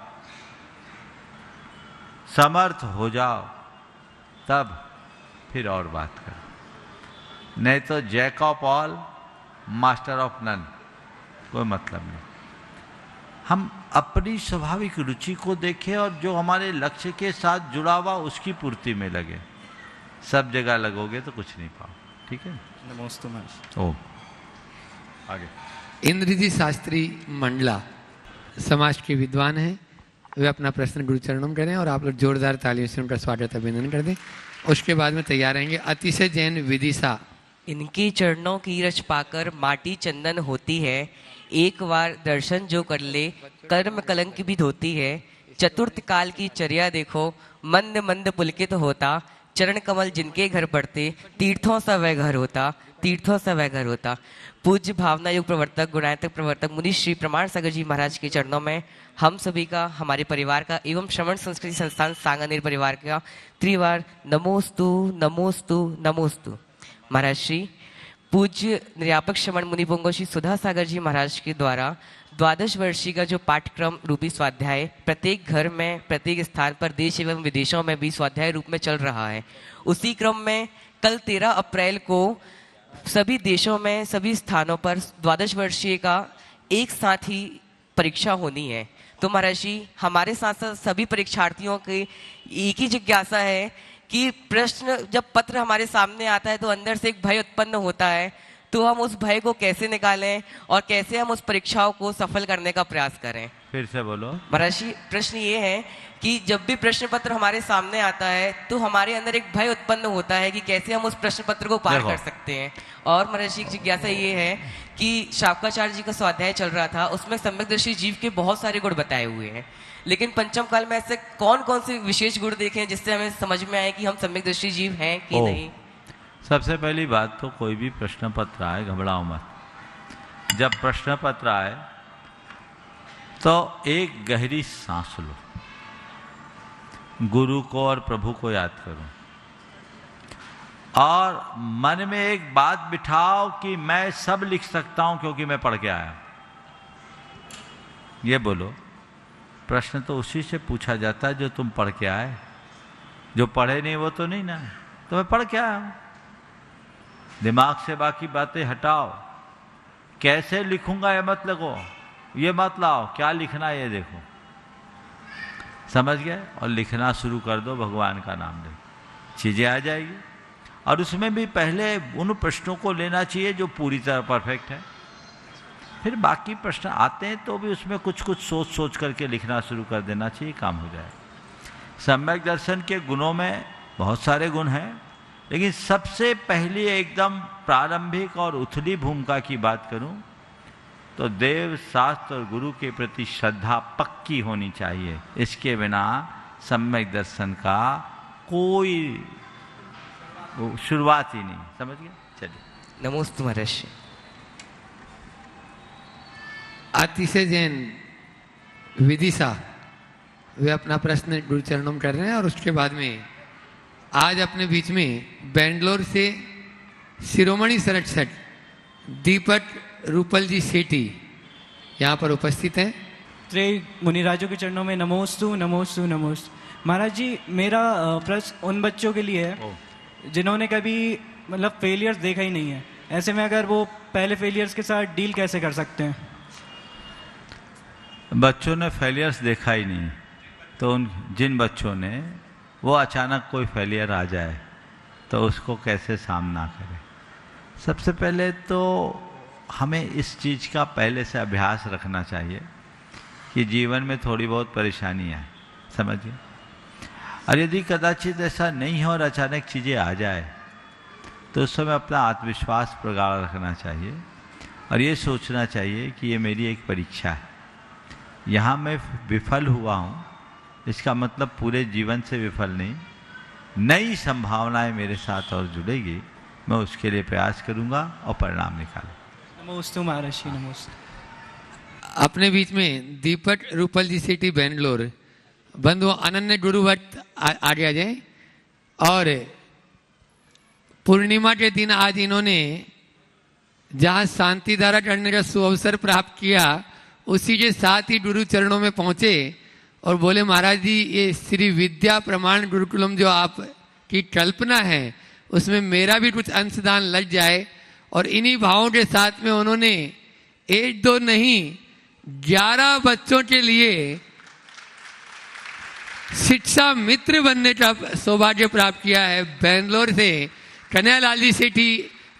समर्थ हो जाओ, तब फिर और बात करो। नहीं तो jack of all master of none, कोई मतलब नहीं। हम अपनी स्वाभाविक रुचि को देखें और जो हमारे लक्ष्य के साथ जुड़ा हुआ उसकी पूर्ति में लगे। सब जगह लगोगे तो कुछ नहीं पाओ। ठीक है। नमोस्तु महाराज। ओ आगे। इंद्रजीत शास्त्री मंडला समाज के विद्वान हैं, वे अपना प्रश्न गुरुचरणों में करें और आप लोग जोरदार तालियों से उनका स्वागत अभिनंदन कर दें। उसके बाद में तैयार रहेंगे अतिशय जैन विदिशा। इनके चरणों की रच पाकर माटी चंदन होती है, एक बार दर्शन जो कर ले कर्म कलंक भी धोती है। चतुर्थ काल की चर्या देखो, मंद मंद पुलकित होता, चरण कमल जिनके घर पड़ते, तीर्थों सा वह घर होता, तीर्थों सा वह घर होता। पूज्य भावना युग प्रवर्तक गुणायतक प्रवर्तक मुनि श्री प्रमाण सागर जी महाराज के चरणों में हम सभी का, हमारे परिवार का एवं श्रवण संस्कृति संस्थान सांगानेर परिवार का त्रिवार नमोस्तु नमोस्तु नमोस्तु। महाराज श्री पूज्य निर्यापक श्रवण मुनि पुंगव श्री सुधा सागर जी महाराज के द्वारा 12 वर्षीय का जो पाठ्यक्रम रूपी स्वाध्याय प्रत्येक घर में प्रत्येक स्थान पर देश एवं विदेशों में भी स्वाध्याय रूप में चल रहा है, उसी क्रम में कल 13 अप्रैल को सभी देशों में सभी स्थानों पर 12 वर्षीय का एक साथ ही परीक्षा होनी है। तो महाराज जी, हमारे साथ साथ सभी परीक्षार्थियों की एक ही जिज्ञासा है कि प्रश्न जब पत्र हमारे सामने आता है तो अंदर से एक भय उत्पन्न होता है, तो हम उस भय को कैसे निकालें और कैसे हम उस परीक्षाओं को सफल करने का प्रयास करें। फिर से बोलो। महाराज जी, प्रश्न ये है कि जब भी प्रश्न पत्र हमारे सामने आता है तो हमारे अंदर एक भय उत्पन्न होता है कि कैसे हम उस प्रश्न पत्र को पार कर सकते हैं। और महाराज जी, जिज्ञासा ये है कि शावकाचार्य जी का स्वाध्याय चल रहा था, उसमें सम्यकदर्शी जीव के बहुत सारे गुण बताए हुए हैं, लेकिन पंचम काल में ऐसे कौन कौन से विशेष गुण देखें जिससे हमें समझ में आए कि हम सम्यकदर्शी जीव हैं कि नहीं। सबसे पहली बात तो कोई भी प्रश्न पत्र आए घबराओ मत। जब प्रश्न पत्र आए तो एक गहरी सांस लो, गुरु को और प्रभु को याद करो और मन में एक बात बिठाओ कि मैं सब लिख सकता हूं क्योंकि मैं पढ़ के आया। ये बोलो, प्रश्न तो उसी से पूछा जाता है जो तुम पढ़ के आए, जो पढ़े नहीं वो तो नहीं ना, तो मैं पढ़ के आया हूं। दिमाग से बाकी बातें हटाओ। कैसे लिखूंगा ये मत लगो, ये मत लाओ, क्या लिखना है ये देखो, समझ गए? और लिखना शुरू कर दो, भगवान का नाम ले, चीजें आ जाएगी। और उसमें भी पहले उन प्रश्नों को लेना चाहिए जो पूरी तरह परफेक्ट है, फिर बाकी प्रश्न आते हैं तो भी उसमें कुछ कुछ सोच सोच करके लिखना शुरू कर देना चाहिए, काम हो जाए। सम्यक दर्शन के गुणों में बहुत सारे गुण हैं, लेकिन सबसे पहली एकदम प्रारंभिक और उथली भूमिका की बात करूं तो देव शास्त्र और गुरु के प्रति श्रद्धा पक्की होनी चाहिए। इसके बिना सम्यक दर्शन का कोई शुरुआत ही नहीं, समझ गए? चलिए। नमोस्तु महाराज। अतिशय जैन विदिशा, वे अपना प्रश्न गुरुचरणों में कर रहे हैं और उसके बाद में आज अपने बीच में बेंगलोर से शिरोमणि सरटसठ दीपक रूपल जी सेठी यहाँ पर उपस्थित हैं। त्रय मुनिराजों के चरणों में नमोस्तु नमोस्तु नमोस्तु। महाराज जी, मेरा प्रश्न उन बच्चों के लिए है जिन्होंने कभी मतलब फेलियर्स देखा ही नहीं है। ऐसे में अगर वो पहले फेलियर्स के साथ डील कैसे कर सकते हैं? बच्चों ने फेलियर्स देखा ही नहीं, तो जिन बच्चों ने वो अचानक कोई फेलियर आ जाए तो उसको कैसे सामना करें। सबसे पहले तो हमें इस चीज़ का पहले से अभ्यास रखना चाहिए कि जीवन में थोड़ी बहुत परेशानी है, समझिए। और यदि कदाचित ऐसा नहीं हो और अचानक चीज़ें आ जाए तो उस समय अपना आत्मविश्वास प्रगाढ़ रखना चाहिए और ये सोचना चाहिए कि ये मेरी एक परीक्षा है, यहाँ मैं विफल हुआ हूँ, इसका मतलब पूरे जीवन से विफल नहीं, नई संभावनाएं मेरे साथ और जुड़ेगी, मैं उसके लिए प्रयास करूँगा और परिणाम निकालूँ। नमोस्तु महाराज, नमोस्तु। अपने बीच में दीपक रूपल जी सिटी बेंगलोर बंधु अनन्य गुरुवत आगे आ जाए। और पूर्णिमा के दिन आज इन्होंने जहाँ शांति धारा करने का सुअवसर प्राप्त किया, उसी के साथ ही गुरु चरणों में पहुंचे और बोले महाराज जी ये श्री विद्या प्रमाण गुरुकुलम जो आप की कल्पना है उसमें मेरा भी कुछ अंशदान लग जाए। और इन्हीं भावों के साथ में उन्होंने 1-2 नहीं 11 बच्चों के लिए शिक्षा मित्र बनने का सौभाग्य प्राप्त किया है। बेंगलोर से कन्हैयालाल जी सेठी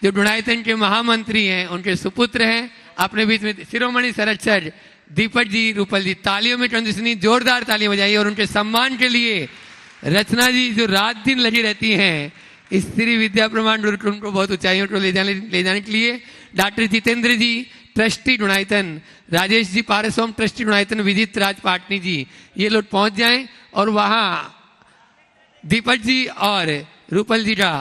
जो गुणायतन के महामंत्री हैं, उनके सुपुत्र हैं। अपने बीच में शिरोमणि संरक्षक दीपक जी रूपल जी, तालियों में कंजूसनी जोरदार तालियां बजाइए। और उनके सम्मान के लिए रचना जी जो रात दिन लगी रहती हैं इस श्री विद्या प्रमाण गुरुकुल को बहुत ऊंचाइयों को ले जाने के लिए। डॉक्टर जितेंद्र जी ट्रस्टी गुणायतन, राजेश जी पारसोम ट्रस्टी गुणायतन, विजित राज पाटनी जी, ये लोग पहुंच जाएं और वहां दीपक जी और रूपल जी का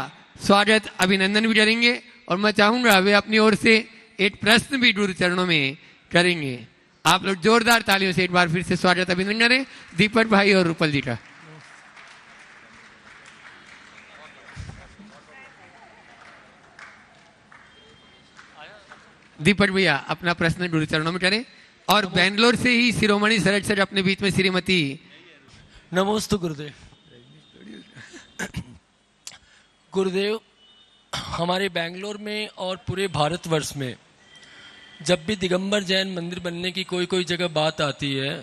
स्वागत अभिनंदन भी करेंगे। और मैं चाहूंगा वे अपनी ओर से एक प्रश्न भी गुरु चरणों में करेंगे। आप लोग जोरदार तालियों से एक बार फिर से स्वागत अभिनंदन करें दीपक भाई और रूपल जी का। दीपक भैया अपना प्रश्न गुरु चरणों में करें। और बेंगलोर से ही शिरोमणि संरक्षक अपने बीच में श्रीमती। नमोस्तु गुरुदेव। गुरुदेव, हमारे बेंगलोर में और पूरे भारतवर्ष में जब भी दिगंबर जैन मंदिर बनने की कोई जगह बात आती है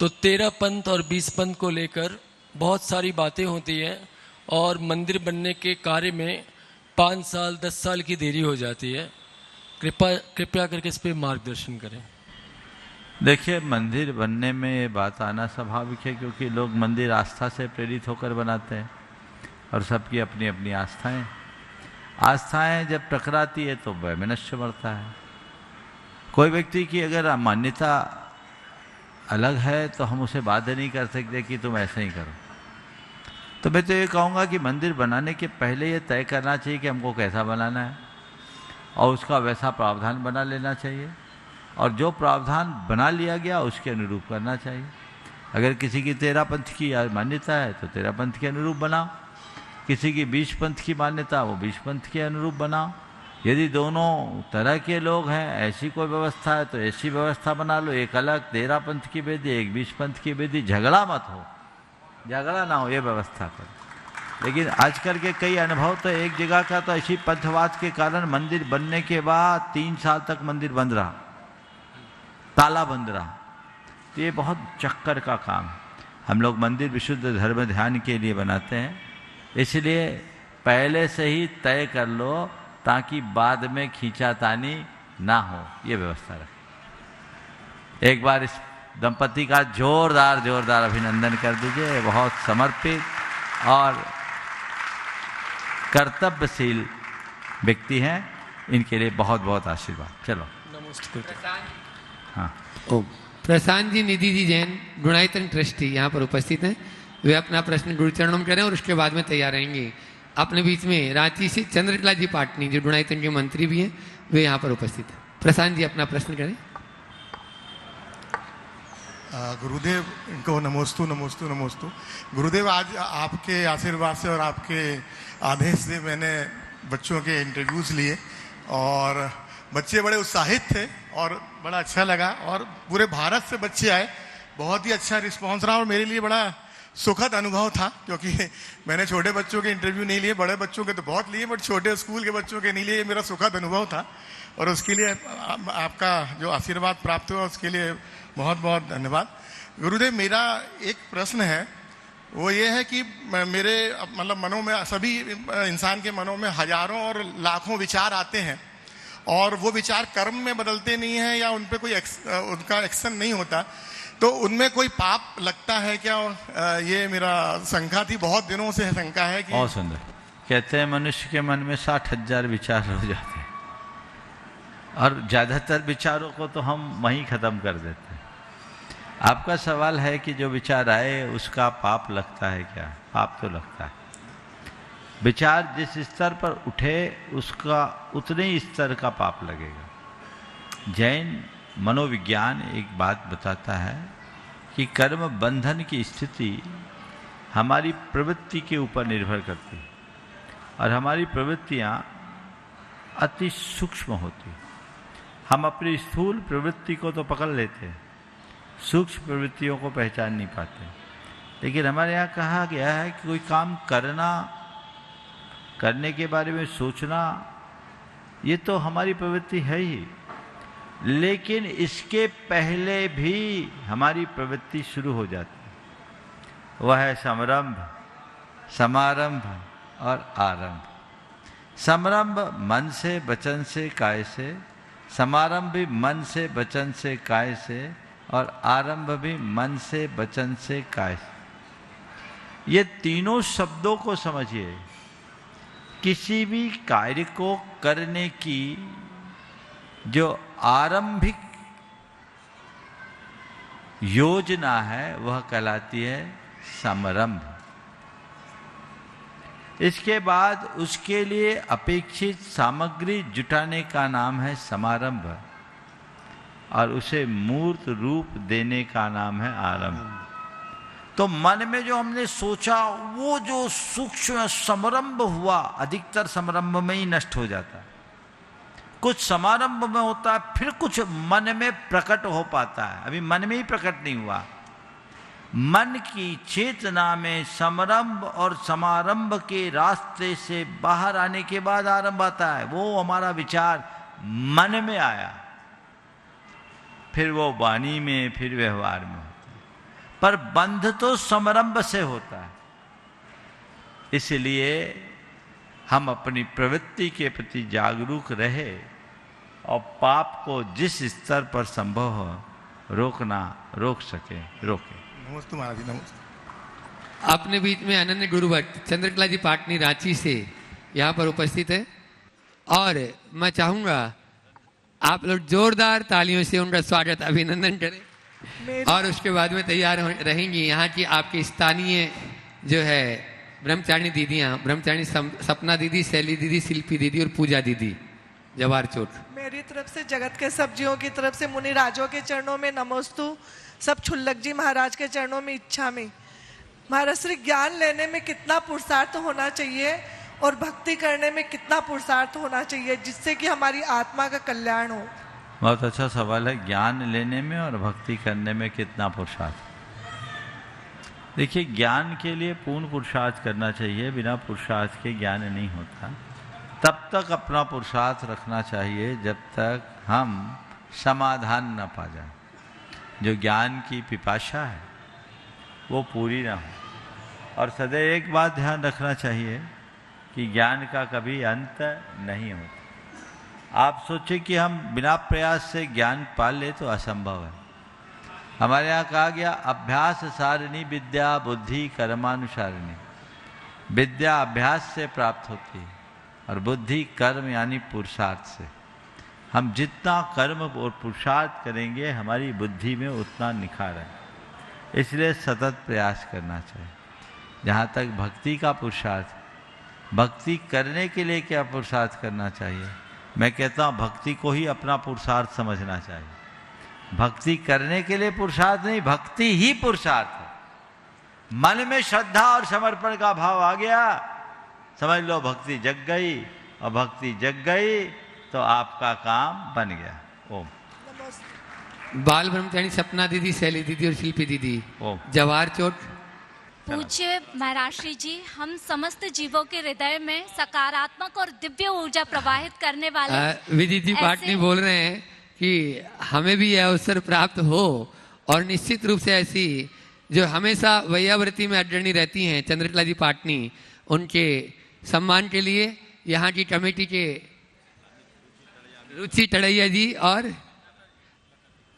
तो 13 पंथ और 20 पंथ को लेकर बहुत सारी बातें होती हैं और मंदिर बनने के कार्य में 5 साल 10 साल की देरी हो जाती है। कृपया करके इस पे मार्गदर्शन करें। देखिए, मंदिर बनने में ये बात आना स्वाभाविक है क्योंकि लोग मंदिर आस्था से प्रेरित होकर बनाते हैं और सबकी अपनी अपनी आस्थाएं जब टकराती है तो वैमनस्य बढ़ता है। कोई व्यक्ति की अगर मान्यता अलग है तो हम उसे बाध्य नहीं कर सकते कि तुम ऐसे ही करो। तो मैं तो ये कहूँगा कि मंदिर बनाने के पहले ये तय करना चाहिए कि हमको कैसा बनाना है और उसका वैसा प्रावधान बना लेना चाहिए और जो प्रावधान बना लिया गया उसके अनुरूप करना चाहिए। अगर किसी की 13 पंथ की मान्यता है तो 13 पंथ के अनुरूप बनाओ, किसी की 20 पंथ की मान्यता वो 20 पंथ के अनुरूप बनाओ। यदि दोनों तरह के लोग हैं, ऐसी कोई व्यवस्था है तो ऐसी व्यवस्था बना लो। एक अलग 13 पंथ की वेदी, एक 20 पंथ की वेदी, झगड़ा मत हो, झगड़ा ना हो, ये व्यवस्था करो। लेकिन आजकल के कई अनुभव तो एक जगह का तो ऐसी पंथवाद के कारण मंदिर बनने के बाद 3 साल तक मंदिर बंद रहा, ताला बंद रहा। तो ये बहुत चक्कर का काम है। हम लोग मंदिर विशुद्ध धर्म ध्यान के लिए बनाते हैं, इसलिए पहले से ही तय कर लो ताकि बाद में खींचातानी ना हो, ये व्यवस्था रखें। एक बार इस दंपति का जोरदार अभिनंदन कर दीजिए। बहुत समर्पित और कर्तव्यशील व्यक्ति हैं, इनके लिए बहुत बहुत आशीर्वाद। चलो हाँ। प्रशांत जी निधि जी जैन गुणायतन ट्रस्टी यहाँ पर उपस्थित हैं। वे अपना प्रश्न गुरु चरणों में करें और उसके बाद में तैयार रहेंगे। अपने बीच में रांची से चंद्रकला जी पाटनी जो गुणायतन के मंत्री भी हैं, वे यहाँ पर उपस्थित हैं। प्रशांत जी अपना प्रश्न करें। गुरुदेव इनको नमोस्तु नमोस्तु नमोस्तु। गुरुदेव, आज आपके आशीर्वाद से और आपके आदेश से मैंने बच्चों के इंटरव्यूज लिए और बच्चे बड़े उत्साहित थे और बड़ा अच्छा लगा और पूरे भारत से बच्चे आए, बहुत ही अच्छा रिस्पांस रहा और मेरे लिए बड़ा सुखद अनुभव था, क्योंकि मैंने छोटे बच्चों के इंटरव्यू नहीं लिए, बड़े बच्चों के तो बहुत लिए, बट छोटे स्कूल के बच्चों के नहीं लिए। मेरा सुखद अनुभव था और उसके लिए आपका जो आशीर्वाद प्राप्त हुआ उसके लिए बहुत बहुत धन्यवाद। गुरुदेव, मेरा एक प्रश्न है, वो ये है कि मेरे मतलब मनों में, सभी इंसान के मनों में हजारों और लाखों विचार आते हैं और वो विचार कर्म में बदलते नहीं हैं या उन पे कोई उनका एक्शन नहीं होता, तो उनमें कोई पाप लगता है क्या? ये मेरा शंका थी, बहुत दिनों से शंका है कि। बहुत सुंदर। कहते हैं मनुष्य के मन में 60,000 विचार हो जाते हैं और ज्यादातर विचारों को तो हम वहीं खत्म कर देते हैं। आपका सवाल है कि जो विचार आए उसका पाप लगता है क्या? पाप तो लगता है। विचार जिस स्तर पर उठे उसका उतने ही स्तर का पाप लगेगा। जैन मनोविज्ञान एक बात बताता है कि कर्म बंधन की स्थिति हमारी प्रवृत्ति के ऊपर निर्भर करती है और हमारी प्रवृत्तियाँ अति सूक्ष्म होती। हम अपनी स्थूल प्रवृत्ति को तो पकड़ लेते हैं, सूक्ष्म प्रवृत्तियों को पहचान नहीं पाते। लेकिन हमारे यहाँ कहा गया है कि कोई काम करने के बारे में सोचना, ये तो हमारी प्रवृत्ति है ही, लेकिन इसके पहले भी हमारी प्रवृत्ति शुरू हो जाती है। वह है समरंभ, समारंभ और आरंभ। समरंभ मन से, वचन से, काय से, समारंभ भी मन से, वचन से, काय से, और आरंभ भी मन से, वचन से, काय से। ये तीनों शब्दों को समझिए। किसी भी कार्य को करने की जो आरंभिक योजना है वह कहलाती है समारंभ। इसके बाद उसके लिए अपेक्षित सामग्री जुटाने का नाम है समारंभ और उसे मूर्त रूप देने का नाम है आरंभ। तो मन में जो हमने सोचा वो जो सूक्ष्म समारंभ हुआ, अधिकतर समारंभ में ही नष्ट हो जाता है। कुछ समारंभ में होता है, फिर कुछ मन में प्रकट हो पाता है। अभी मन में ही प्रकट नहीं हुआ। मन की चेतना में समारंभ और समारंभ के रास्ते से बाहर आने के बाद आरंभ आता है। वो हमारा विचार मन में आया, फिर वो वाणी में, फिर व्यवहार में होता है। पर बंध तो समारंभ से होता है। इसलिए हम अपनी प्रवृत्ति के प्रति जागरूक रहे और पाप को जिस स्तर पर संभव हो रोक सके, रोके। नमस्ते महाराज जी, नमस्ते। अपने बीच में अनन्य गुरुभक्त चंद्रकला जी पाटनी रांची से यहाँ पर उपस्थित है और मैं चाहूंगा आप लोग जोरदार तालियों से उनका स्वागत, अभिनंदन करें। और उसके बाद में तैयार रहेंगी यहाँ की आपकी स्थानीय जो है ब्रह्मचारिणी दीदियाँ, ब्रह्मचारिणी सपना दीदी, शैली दीदी, शिल्पी दीदी और पूजा दीदी जवार चोट। मेरी तरफ से जगत के सब जीवों की तरफ से मुनि राजों के चरणों में नमोस्तु, सब छुल्लक जी महाराज के चरणों में इच्छा में। महाराज श्री ज्ञान लेने में कितना पुरुषार्थ होना चाहिए और भक्ति करने में कितना पुरुषार्थ होना चाहिए जिससे कि हमारी आत्मा का कल्याण हो? बहुत अच्छा सवाल है। ज्ञान लेने में और भक्ति करने में कितना पुरुषार्थ? देखिए, ज्ञान के लिए पूर्ण पुरुषार्थ करना चाहिए। बिना पुरुषार्थ के ज्ञान नहीं होता। तब तक अपना पुरुषार्थ रखना चाहिए जब तक हम समाधान न पा जाए। जो ज्ञान की पिपाशा है वो पूरी ना हो। और सदैव एक बात ध्यान रखना चाहिए कि ज्ञान का कभी अंत नहीं होता। आप सोचे कि हम बिना प्रयास से ज्ञान पा ले तो असंभव है। हमारे यहाँ कहा गया अभ्यास सारिणी विद्या बुद्धि कर्मानुसारिणी। विद्या अभ्यास से प्राप्त होती है और बुद्धि कर्म यानी पुरुषार्थ से। हम जितना कर्म और पुरुषार्थ करेंगे हमारी बुद्धि में उतना निखार है। इसलिए सतत प्रयास करना चाहिए। जहाँ तक भक्ति का पुरुषार्थ, भक्ति करने के लिए क्या पुरुषार्थ करना चाहिए? मैं कहता हूँ भक्ति को ही अपना पुरुषार्थ समझना चाहिए। भक्ति करने के लिए पुरुषार्थ नहीं, भक्ति ही पुरुषार्थ है। मन में श्रद्धा और समर्पण का भाव आ गया, समझ लो भक्ति जग गई, और भक्ति जग गई तो आपका काम बन गया। ओम। बाल ब्रह्मचारी सपना दीदी, शैली दीदी और शिल्पी दीदी जवाहर चोट पूज्य महाराज श्री जी, हम समस्त जीवों के हृदय में सकारात्मक और दिव्य ऊर्जा प्रवाहित करने वाले विदित जी पाटनी बोल रहे हैं कि हमें भी यह अवसर प्राप्त हो और निश्चित रूप से ऐसी जो हमेशा वैयाव्रती में अग्रणी रहती हैं चंद्रकला जी पाटनी, उनके सम्मान के लिए यहाँ की कमेटी के रुचि टड़ैया जी और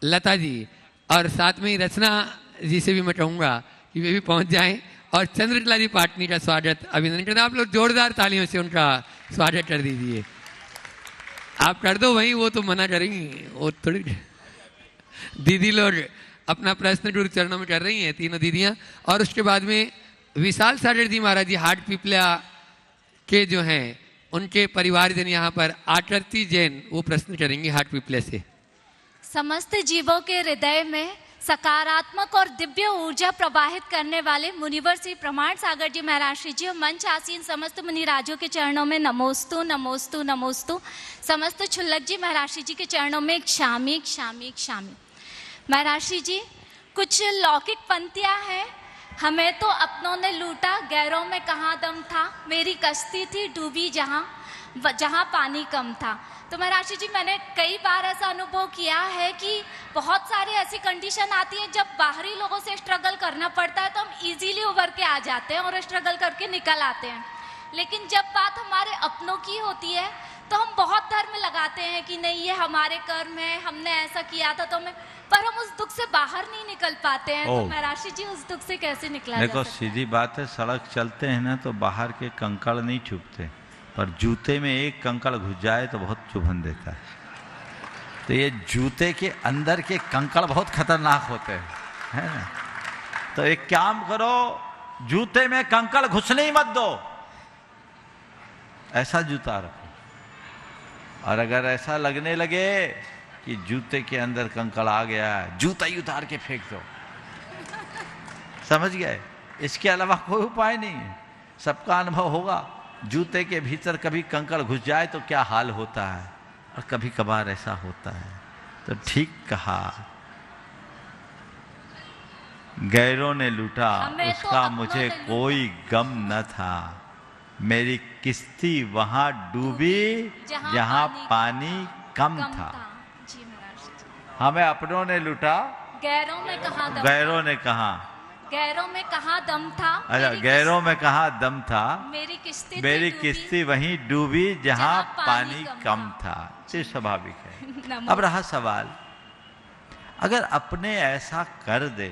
लता जी और साथ में ही रचना जी से भी मैं कहूँगा कि वे भी पहुँच जाएं और चंद्रकला जी पाटनी का स्वागत अभिनंदन करते हैं। आप लोग जोरदार तालियों से उनका स्वागत कर दीजिए। आप कर दो वहीं, वो तो मना करेंगी, वो थोड़ी। दीदी लोग अपना प्रश्न गुरु चरणों में कर रही हैं, तीनों दीदियाँ। और उसके बाद में विशाल सागर जी महाराज जी हाट पिपला के जो हैं उनके परिवारजन यहाँ पर आकृति जैन वो प्रश्न करेंगे हाट पिपले से। समस्त जीवों के हृदय में सकारात्मक और दिव्य ऊर्जा प्रवाहित करने वाले मुनिवर श्री प्रमाण सागर जी महाराज श्री जी और मंच आसीन समस्त मुनिराजों के चरणों में नमोस्तु नमोस्तु नमोस्तु। समस्त छुल्लक जी महाराज श्री जी के चरणों में क्षामी क्षामी क्षामी। महाराज श्री जी, कुछ लौकिक पंक्तियां हैं। हमें तो अपनों ने लूटा, गैरों में कहाँ दम था, मेरी कश्ती थी डूबी जहाँ पानी कम था। तो महाराज जी, मैंने कई बार ऐसा अनुभव किया है कि बहुत सारी ऐसी कंडीशन आती है जब बाहरी लोगों से स्ट्रगल करना पड़ता है तो हम इजीली उभर के आ जाते हैं और स्ट्रगल करके निकल आते हैं। लेकिन जब बात हमारे अपनों की होती है तो हम बहुत धर्म लगाते हैं कि नहीं ये हमारे कर्म है, हमने ऐसा किया था तो हमें, पर हम उस दुख से बाहर नहीं निकल पाते हैं। तो महाराज जी, उस दुख से कैसे निकला जा सकता है? देखो सीधी बात है, सड़क चलते हैं ना तो बाहर के कंकड़ नहीं चुभते, पर जूते में एक कंकड़ घुस जाए तो बहुत चुभन देता है। तो ये जूते के अंदर के कंकड़ बहुत खतरनाक होते हैं, है ना। तो एक काम करो, जूते में कंकड़ घुसने ही मत दो, ऐसा जूता रखो। और अगर ऐसा लगने लगे कि जूते के अंदर कंकड़ आ गया, जूता ही उतार के फेंक दो। समझ गए? इसके अलावा कोई उपाय नहीं है। सबका अनुभव होगा, जूते के भीतर कभी कंकड़ घुस जाए तो क्या हाल होता है, और कभी कभार ऐसा होता है। तो ठीक कहा, गैरों ने लूटा उसका मुझे कोई गम न था, मेरी किश्ती वहां डूबी जहां पानी कम था। हमें अपनों ने लूटा, गैरों में कहा दम, गैरों ने कहा, गैरों में कहाँ दम था, अच्छा गैरों में कहा दम था, मेरी किश्ती वहीं डूबी जहां पानी कम था। ये स्वाभाविक है। अब रहा सवाल, अगर अपने ऐसा कर दे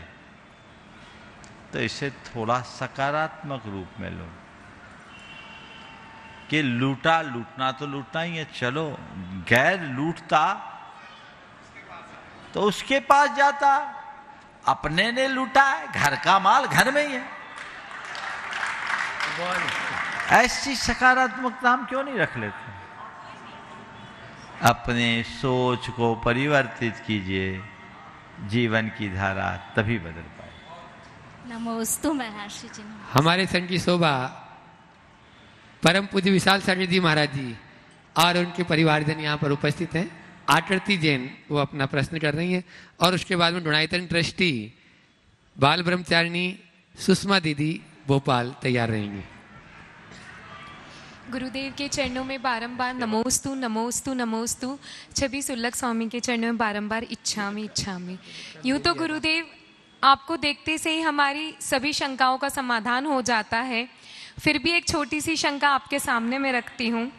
तो इसे थोड़ा सकारात्मक रूप में लो कि लूटना तो लूटना ही है, चलो गैर लूटता तो उसके पास जाता, अपने ने लूटा है, घर का माल घर में ही है। ऐसी सकारात्मकता हम क्यों नहीं रख लेते? अपने सोच को परिवर्तित कीजिए, जीवन की धारा तभी बदल पाए। नमोस्तु महाराज जी। हमारे संघ की शोभा परम पूज्य विशाल सागर जी महाराज जी और उनके परिवारजन यहाँ पर उपस्थित हैं। आकृति जैन वो अपना प्रश्न कर रही हैं और उसके बाद में डोनायतन ट्रस्टी बाल ब्रह्मचारिणी सुषमा दीदी भोपाल तैयार रहेंगी। गुरुदेव के चरणों में बारंबार नमोस्तु नमोस्तु नमोस्तु। छवि सुल्लक स्वामी के चरणों में बारंबार इच्छामि इच्छामि। यूँ तो गुरुदेव आपको देखते से ही हमारी सभी शंकाओं का समाधान हो जाता है, फिर भी एक छोटी सी शंका आपके सामने में रखती हूँ।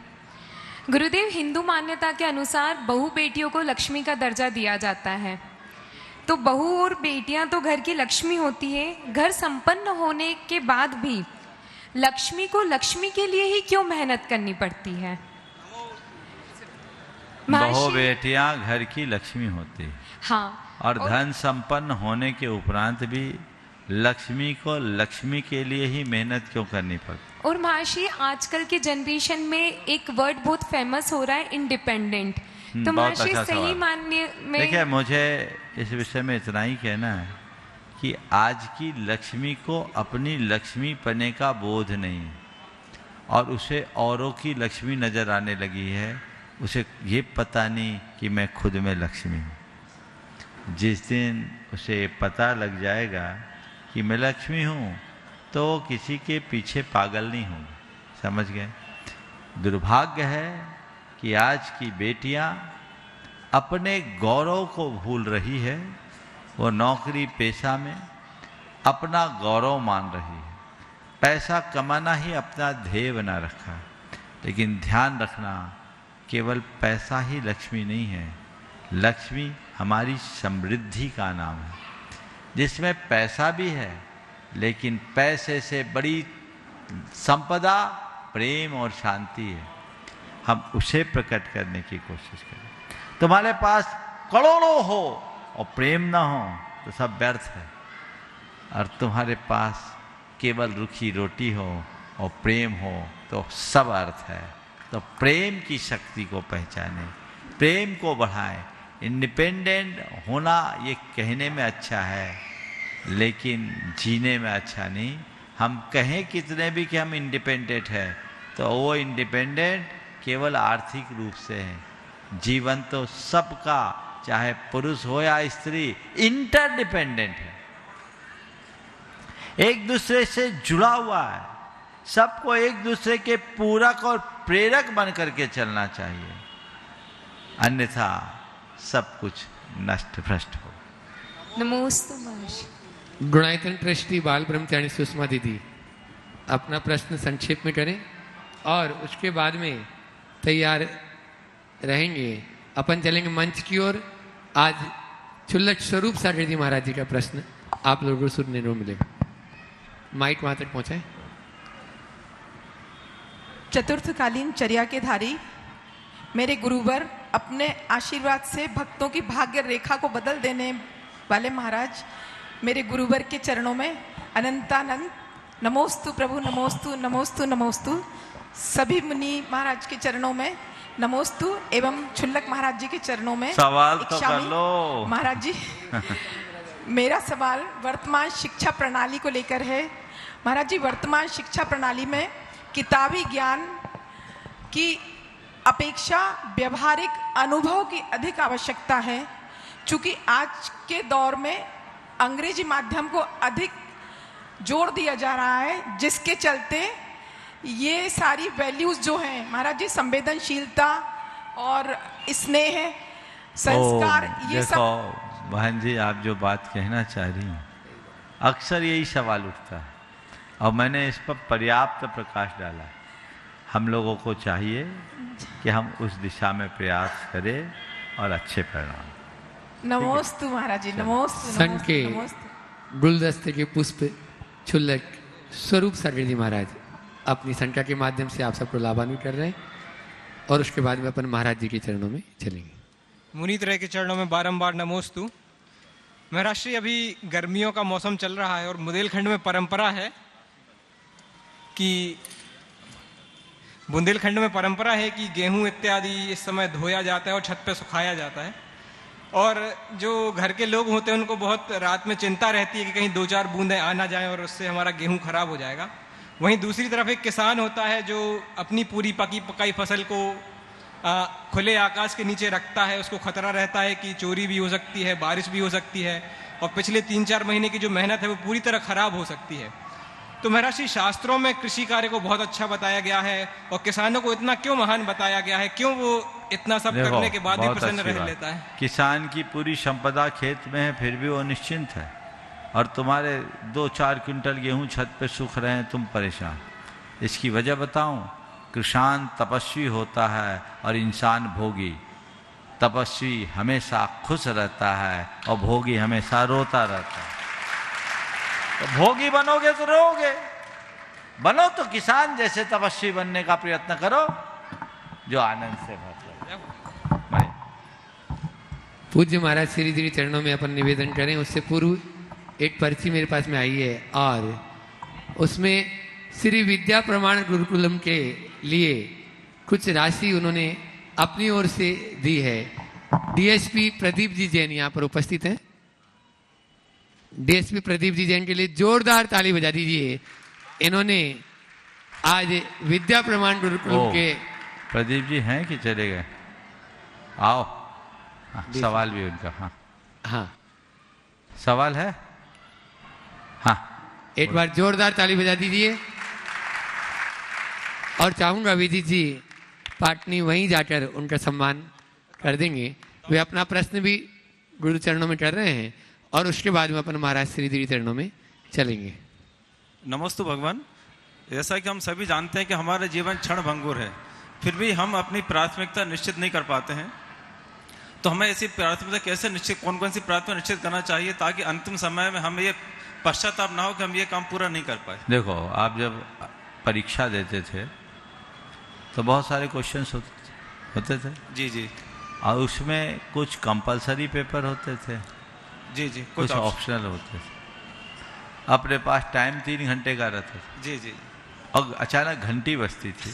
गुरुदेव, हिंदू मान्यता के अनुसार बहू बेटियों को लक्ष्मी का दर्जा दिया जाता है, तो बहू और बेटियां तो घर की लक्ष्मी होती है, घर संपन्न होने के बाद भी लक्ष्मी को लक्ष्मी के लिए ही क्यों मेहनत करनी पड़ती है? बहू बेटियां घर की लक्ष्मी होती है, हाँ, और धन संपन्न होने के उपरांत भी लक्ष्मी को लक्ष्मी के लिए ही मेहनत क्यों करनी पड़ती? और महर्षि, आजकल के जनरेशन में एक वर्ड बहुत फेमस हो रहा है, इंडिपेंडेंट। तो महर्षि अच्छा सही मानने में, देखिए मुझे इस विषय में इतना ही कहना है कि आज की लक्ष्मी को अपनी लक्ष्मी पने का बोध नहीं है और उसे औरों की लक्ष्मी नजर आने लगी है। उसे ये पता नहीं कि मैं खुद में लक्ष्मी हूँ। जिस दिन उसे पता लग जाएगा कि मैं लक्ष्मी हूँ तो किसी के पीछे पागल नहीं होंगे, समझ गए। दुर्भाग्य है कि आज की बेटियां अपने गौरव को भूल रही है। वो नौकरी पेशा में अपना गौरव मान रही है, पैसा कमाना ही अपना ध्येय बना रखा है। लेकिन ध्यान रखना, केवल पैसा ही लक्ष्मी नहीं है। लक्ष्मी हमारी समृद्धि का नाम है, जिसमें पैसा भी है, लेकिन पैसे से बड़ी संपदा प्रेम और शांति है। हम उसे प्रकट करने की कोशिश करें। तुम्हारे पास करोड़ों हो और प्रेम ना हो तो सब व्यर्थ है, और तुम्हारे पास केवल रूखी रोटी हो और प्रेम हो तो सब अर्थ है। तो प्रेम की शक्ति को पहचाने, प्रेम को बढ़ाएं। इंडिपेंडेंट होना ये कहने में अच्छा है, लेकिन जीने में अच्छा नहीं। हम कहें कितने भी कि हम इंडिपेंडेंट है, तो वो इंडिपेंडेंट केवल आर्थिक रूप से है। जीवन तो सबका, चाहे पुरुष हो या स्त्री, इंटरडिपेंडेंट है, एक दूसरे से जुड़ा हुआ है। सबको एक दूसरे के पूरक और प्रेरक बन करके चलना चाहिए, अन्यथा सब कुछ नष्ट भ्रष्ट हो। नमोस्तु महर्षि। गुणायतन ट्रस्टी बाल ब्रह्मचारी सुषमा दीदी अपना प्रश्न संक्षेप में करें और उसके बाद में तैयार रहेंगे। अपन चलेंगे मंच की ओर। आज चुल्लट स्वरूप सागर जी महाराज जी का प्रश्न आप लोगों को सुनने को मिलेगा। माइक वहां तक पहुंचाए। चतुर्थकालीन चर्या के धारी मेरे गुरुवर, अपने आशीर्वाद से भक्तों की भाग्य रेखा को बदल देने वाले महाराज, मेरे गुरुवर के चरणों में अनंतानंद नमोस्तु प्रभु, नमोस्तु नमोस्तु नमोस्तु। सभी मुनि महाराज के चरणों में नमोस्तु एवं छुल्लक महाराज जी के चरणों में सवाल तो कर लो महाराज जी। मेरा सवाल वर्तमान शिक्षा प्रणाली को लेकर है। महाराज जी, वर्तमान शिक्षा प्रणाली में किताबी ज्ञान की अपेक्षा व्यवहारिक अनुभव की अधिक आवश्यकता है। चूंकि आज के दौर में अंग्रेजी माध्यम को अधिक जोर दिया जा रहा है, जिसके चलते ये सारी वैल्यूज जो हैं महाराज जी, संवेदनशीलता और स्नेह, संस्कार, ये सब। बहन जी, आप जो बात कहना चाह रही हैं, अक्सर यही सवाल उठता है और मैंने इस पर पर्याप्त प्रकाश डाला है। हम लोगों को चाहिए कि हम उस दिशा में प्रयास करें और अच्छे परिणाम। नमोस्तु महाराज जी, नमोस्तु। सन के गुलदस्ते के पुष्प छुल्लक स्वरूप सागर जी महाराज अपनी संख्या के माध्यम से आप सबको लाभान्वित कर रहे हैं, और उसके बाद में अपन महाराज जी के चरणों में चलेंगे। मुनीत्रय के चरणों में बारंबार नमोस्तु। महाराज जी, अभी गर्मियों का मौसम चल रहा है और बुंदेलखंड में परंपरा है कि गेहूं इत्यादि इस समय धोया जाता है और छत पे सुखाया जाता है। और जो घर के लोग होते हैं उनको बहुत रात में चिंता रहती है कि कहीं 2-4 बूंदें आ ना जाएं और उससे हमारा गेहूं खराब हो जाएगा। वहीं दूसरी तरफ एक किसान होता है जो अपनी पूरी पकी पकाई फसल को खुले आकाश के नीचे रखता है। उसको खतरा रहता है कि चोरी भी हो सकती है, बारिश भी हो सकती है, और पिछले 3-4 महीने की जो मेहनत है वो पूरी तरह खराब हो सकती है। तो महाराज जी, शास्त्रों में कृषि कार्य को बहुत अच्छा बताया गया है और किसानों को इतना क्यों महान बताया गया है? क्यों वो इतना सब करने के बाद भी प्रसन्न रह लेता है? किसान की पूरी संपदा खेत में है, फिर भी वो निश्चिंत है, और तुम्हारे 2-4 क्विंटल गेहूं छत पे सूख रहे हैं, तुम परेशान। इसकी वजह बताऊं? किसान तपस्वी होता है और इंसान भोगी। तपस्वी हमेशा खुश रहता है और भोगी हमेशा रोता रहता है। तो भोगी बनोगे तो रोगे, बनो तो किसान जैसे तपस्वी बनने का प्रयत्न करो जो आनंद से भरपूर। पूज्य महाराज श्री जी चरणों में अपन निवेदन करें। उससे पूर्व एक पर्ची मेरे पास में आई है और उसमें श्री विद्या प्रमाण गुरुकुलम के लिए कुछ राशि उन्होंने अपनी ओर से दी है। डीएसपी प्रदीप जी जैन यहाँ पर उपस्थित हैं। डीएसपी प्रदीप जी जैन के लिए जोरदार ताली बजा दीजिए। इन्होंने आज विद्या प्रमाण गुरुकुलम के प्रदीप जी हैं कि चले गए? आओ, सवाल भी उनका। हाँ हाँ, सवाल है। हाँ, एक बार जोरदार ताली बजा दीजिए। और चाहूंगा अभिजीत जी पाटनी वहीं जाकर उनका सम्मान कर देंगे। वे अपना प्रश्न भी गुरु चरणों में कर रहे हैं और उसके बाद में अपन महाराज श्रीधरी चरणों में चलेंगे। नमस्तु भगवान। जैसा कि हम सभी जानते हैं कि हमारा जीवन क्षण भंगुर है, फिर भी हम अपनी प्राथमिकता निश्चित नहीं कर पाते हैं। तो हमें ऐसी प्राथमिकता कैसे निश्चित, कौन कौन सी प्राथमिकता निश्चित करना चाहिए ताकि अंतिम समय में हमें ये पश्चाताप ना हो कि हम ये काम पूरा नहीं कर पाए। देखो, आप जब परीक्षा देते थे तो बहुत सारे क्वेश्चंस होते थे। जी जी। और उसमें कुछ कंपलसरी पेपर होते थे, जी जी, कुछ ऑप्शनल होते थे। अपने पास टाइम 3 घंटे का रहता था। जी जी। और अचानक घंटी बजती थी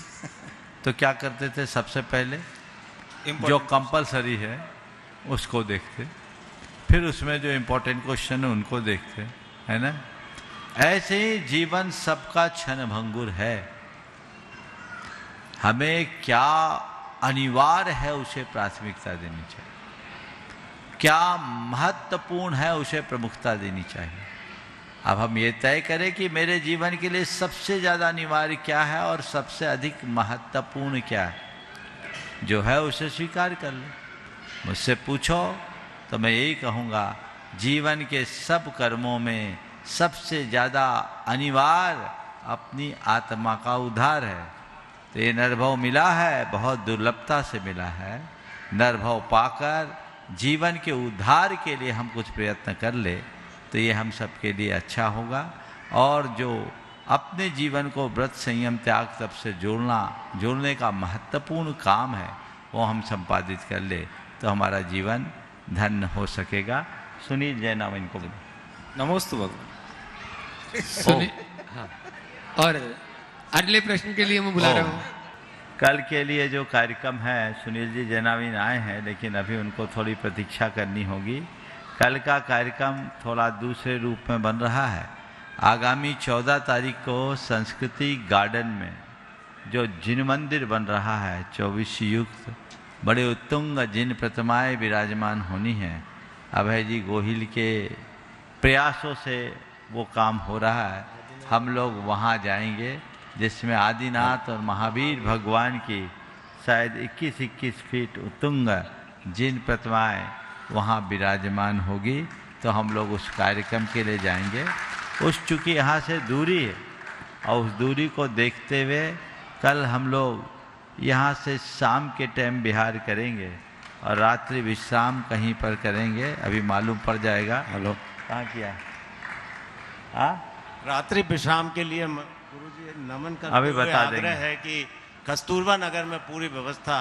तो क्या करते थे? सबसे पहले जो कंपलसरी है उसको देखते, फिर उसमें जो इम्पोर्टेंट क्वेश्चन है उनको देखते, है ना। ऐसे ही जीवन सबका क्षण भंगुर है। हमें क्या अनिवार्य है उसे प्राथमिकता देनी चाहिए, क्या महत्वपूर्ण है उसे प्रमुखता देनी चाहिए। अब हम ये तय करें कि मेरे जीवन के लिए सबसे ज़्यादा अनिवार्य क्या है और सबसे अधिक महत्वपूर्ण क्या है। जो है उसे स्वीकार कर ले। मुझसे पूछो तो मैं यही कहूँगा, जीवन के सब कर्मों में सबसे ज़्यादा अनिवार्य अपनी आत्मा का उद्धार है। तो ये नरभव मिला है, बहुत दुर्लभता से मिला है। नरभव पाकर जीवन के उद्धार के लिए हम कुछ प्रयत्न कर ले तो ये हम सबके लिए अच्छा होगा। और जो अपने जीवन को व्रत संयम त्याग तप से जोड़ने का महत्वपूर्ण काम है वो हम संपादित कर ले तो हमारा जीवन धन्य हो सकेगा। सुनील जैन इनको बोलो। नमोस्तु भगवान। हाँ। और अगले प्रश्न के लिए मैं बुला रहा हूँ। कल के लिए जो कार्यक्रम है, सुनील जी जैनावीन आए हैं लेकिन अभी उनको थोड़ी प्रतीक्षा करनी होगी। कल का कार्यक्रम थोड़ा दूसरे रूप में बन रहा है। आगामी 14 तारीख को संस्कृति गार्डन में जो जिन मंदिर बन रहा है 24 युक्त बड़े उत्तुंग जिन प्रतिमाएं विराजमान होनी हैं, अभय जी गोहिल के प्रयासों से वो काम हो रहा है। हम लोग वहाँ जाएंगे जिसमें आदिनाथ और महावीर भगवान की शायद 21-21 फीट उत्तुंग जिन प्रतिमाएं वहाँ विराजमान होगी। तो हम लोग उस कार्यक्रम के लिए जाएंगे। चूँकि यहाँ से दूरी है और उस दूरी को देखते हुए कल हम लोग यहाँ से शाम के टाइम बिहार करेंगे और रात्रि विश्राम कहीं पर करेंगे। अभी मालूम पड़ जाएगा। हेलो, कहाँ किया? हाँ, रात्रि विश्राम के लिए गुरुजी नमन करते अभी बता हुए देंगे। आग्रह है कि कस्तूरबा नगर में पूरी व्यवस्था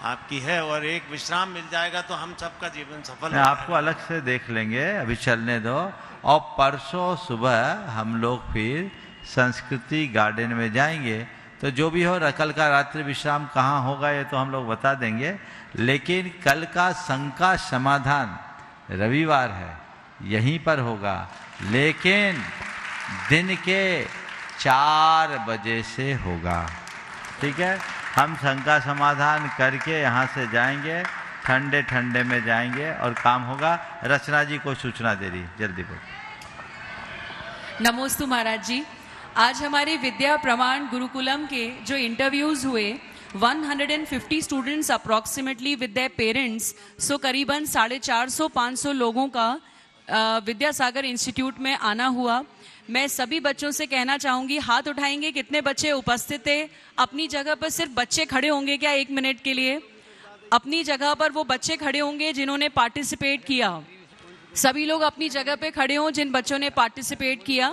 आपकी है और एक विश्राम मिल जाएगा तो हम सबका जीवन सफल हो आपको अलग से देख लेंगे, अभी चलने दो। और परसों सुबह हम लोग फिर संस्कृति गार्डन में जाएंगे। तो जो भी हो, कल का रात्रि विश्राम कहाँ होगा ये तो हम लोग बता देंगे। लेकिन कल का शंका समाधान रविवार है, यहीं पर होगा, लेकिन दिन के 4 बजे से होगा। ठीक है, हम शंका समाधान करके यहाँ से जाएंगे, ठंडे ठंडे में जाएंगे और काम होगा। रचना जी को सूचना दे रही, जल्दी बोल। नमोस्तु महाराज जी। आज हमारे विद्या प्रमाण गुरुकुलम के जो इंटरव्यूज हुए 150 students approximately with their parents, so करीबन 450-500 लोगों का विद्यासागर इंस्टीट्यूट में आना हुआ। मैं सभी बच्चों से कहना चाहूंगी, हाथ उठाएंगे कितने बच्चे उपस्थित थे। अपनी जगह पर सिर्फ बच्चे खड़े होंगे क्या 1 मिनट के लिए? अपनी जगह पर वो बच्चे खड़े होंगे जिन्होंने पार्टिसिपेट किया। सभी लोग अपनी जगह पे खड़े हों जिन बच्चों ने पार्टिसिपेट किया।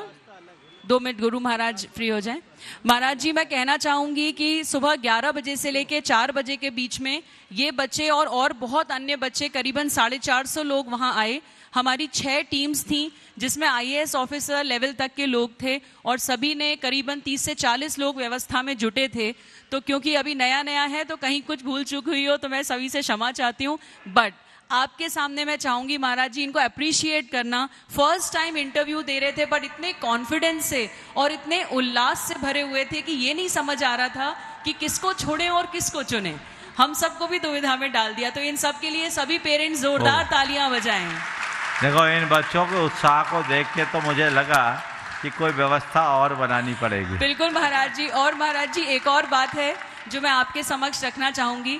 2 मिनट गुरु महाराज फ्री हो जाएं। महाराज जी, मैं कहना चाहूंगी कि सुबह 11 बजे से लेके 4 बजे के बीच में ये बच्चे और बहुत अन्य बच्चे, करीबन 450 लोग वहां आए। हमारी 6 टीम्स थी जिसमें IAS ऑफिसर लेवल तक के लोग थे और सभी ने करीबन 30 से 40 लोग व्यवस्था में जुटे थे। तो क्योंकि अभी नया नया है तो कहीं कुछ भूल चूक हुई हो तो मैं सभी से क्षमा चाहती हूँ। बट आपके सामने मैं चाहूंगी महाराज जी इनको अप्रिशिएट करना। फर्स्ट टाइम इंटरव्यू दे रहे थे बट इतने कॉन्फिडेंस से और इतने उल्लास से भरे हुए थे कि ये नहीं समझ आ रहा था कि किसको छोड़ें और किसको चुनें। हम सबको भी दुविधा में डाल दिया। तो इन सब के लिए सभी पेरेंट्स जोरदार तालियां बजाएं। देखो, इन बच्चों के उत्साह को देख के तो मुझे लगा कि कोई व्यवस्था और बनानी पड़ेगी। बिल्कुल महाराज जी। और महाराज जी एक और बात है जो मैं आपके समक्ष रखना चाहूंगी,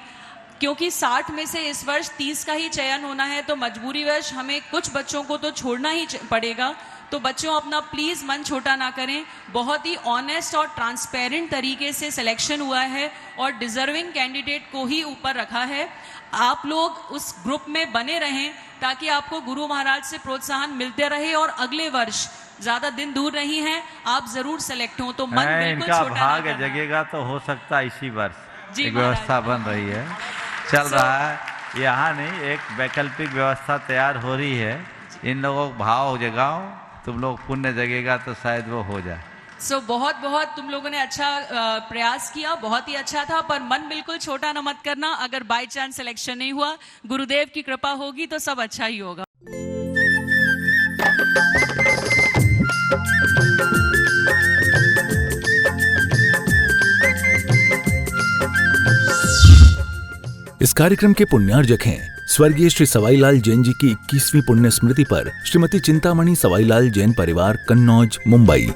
क्योंकि 60 में से इस वर्ष 30 का ही चयन होना है, तो मजबूरीवश हमें कुछ बच्चों को तो छोड़ना ही पड़ेगा। तो बच्चों अपना प्लीज मन छोटा ना करें। बहुत ही ऑनेस्ट और ट्रांसपेरेंट तरीके से सिलेक्शन हुआ है और डिजर्विंग कैंडिडेट को ही ऊपर रखा है। आप लोग उस ग्रुप में बने रहें ताकि आपको गुरु महाराज से प्रोत्साहन मिलते रहे और अगले वर्ष, ज्यादा दिन दूर नहीं है, आप जरूर सेलेक्ट हो। तो मन बिल्कुल इनका छोटा ना भाग करना। जगेगा तो हो सकता है इसी वर्ष जी एक महाराज। व्यवस्था बन रही है, चल रहा है। यहाँ नहीं, एक वैकल्पिक व्यवस्था तैयार हो रही है। इन लोगों को भाव जगाओ, तुम लोग पुण्य जगेगा तो शायद वो हो जाए। सो बहुत बहुत तुम लोगों ने अच्छा प्रयास किया, बहुत ही अच्छा था, पर मन बिल्कुल छोटा न मत करना। अगर बाय चांस सिलेक्शन नहीं हुआ, गुरुदेव की कृपा होगी तो सब अच्छा ही होगा। इस कार्यक्रम के पुण्यार्जक हैं स्वर्गीय श्री सवाईलाल जैन जी की 21वीं पुण्य स्मृति पर श्रीमती चिंतामणि सवाईलाल जैन परिवार, कन्नौज, मुंबई।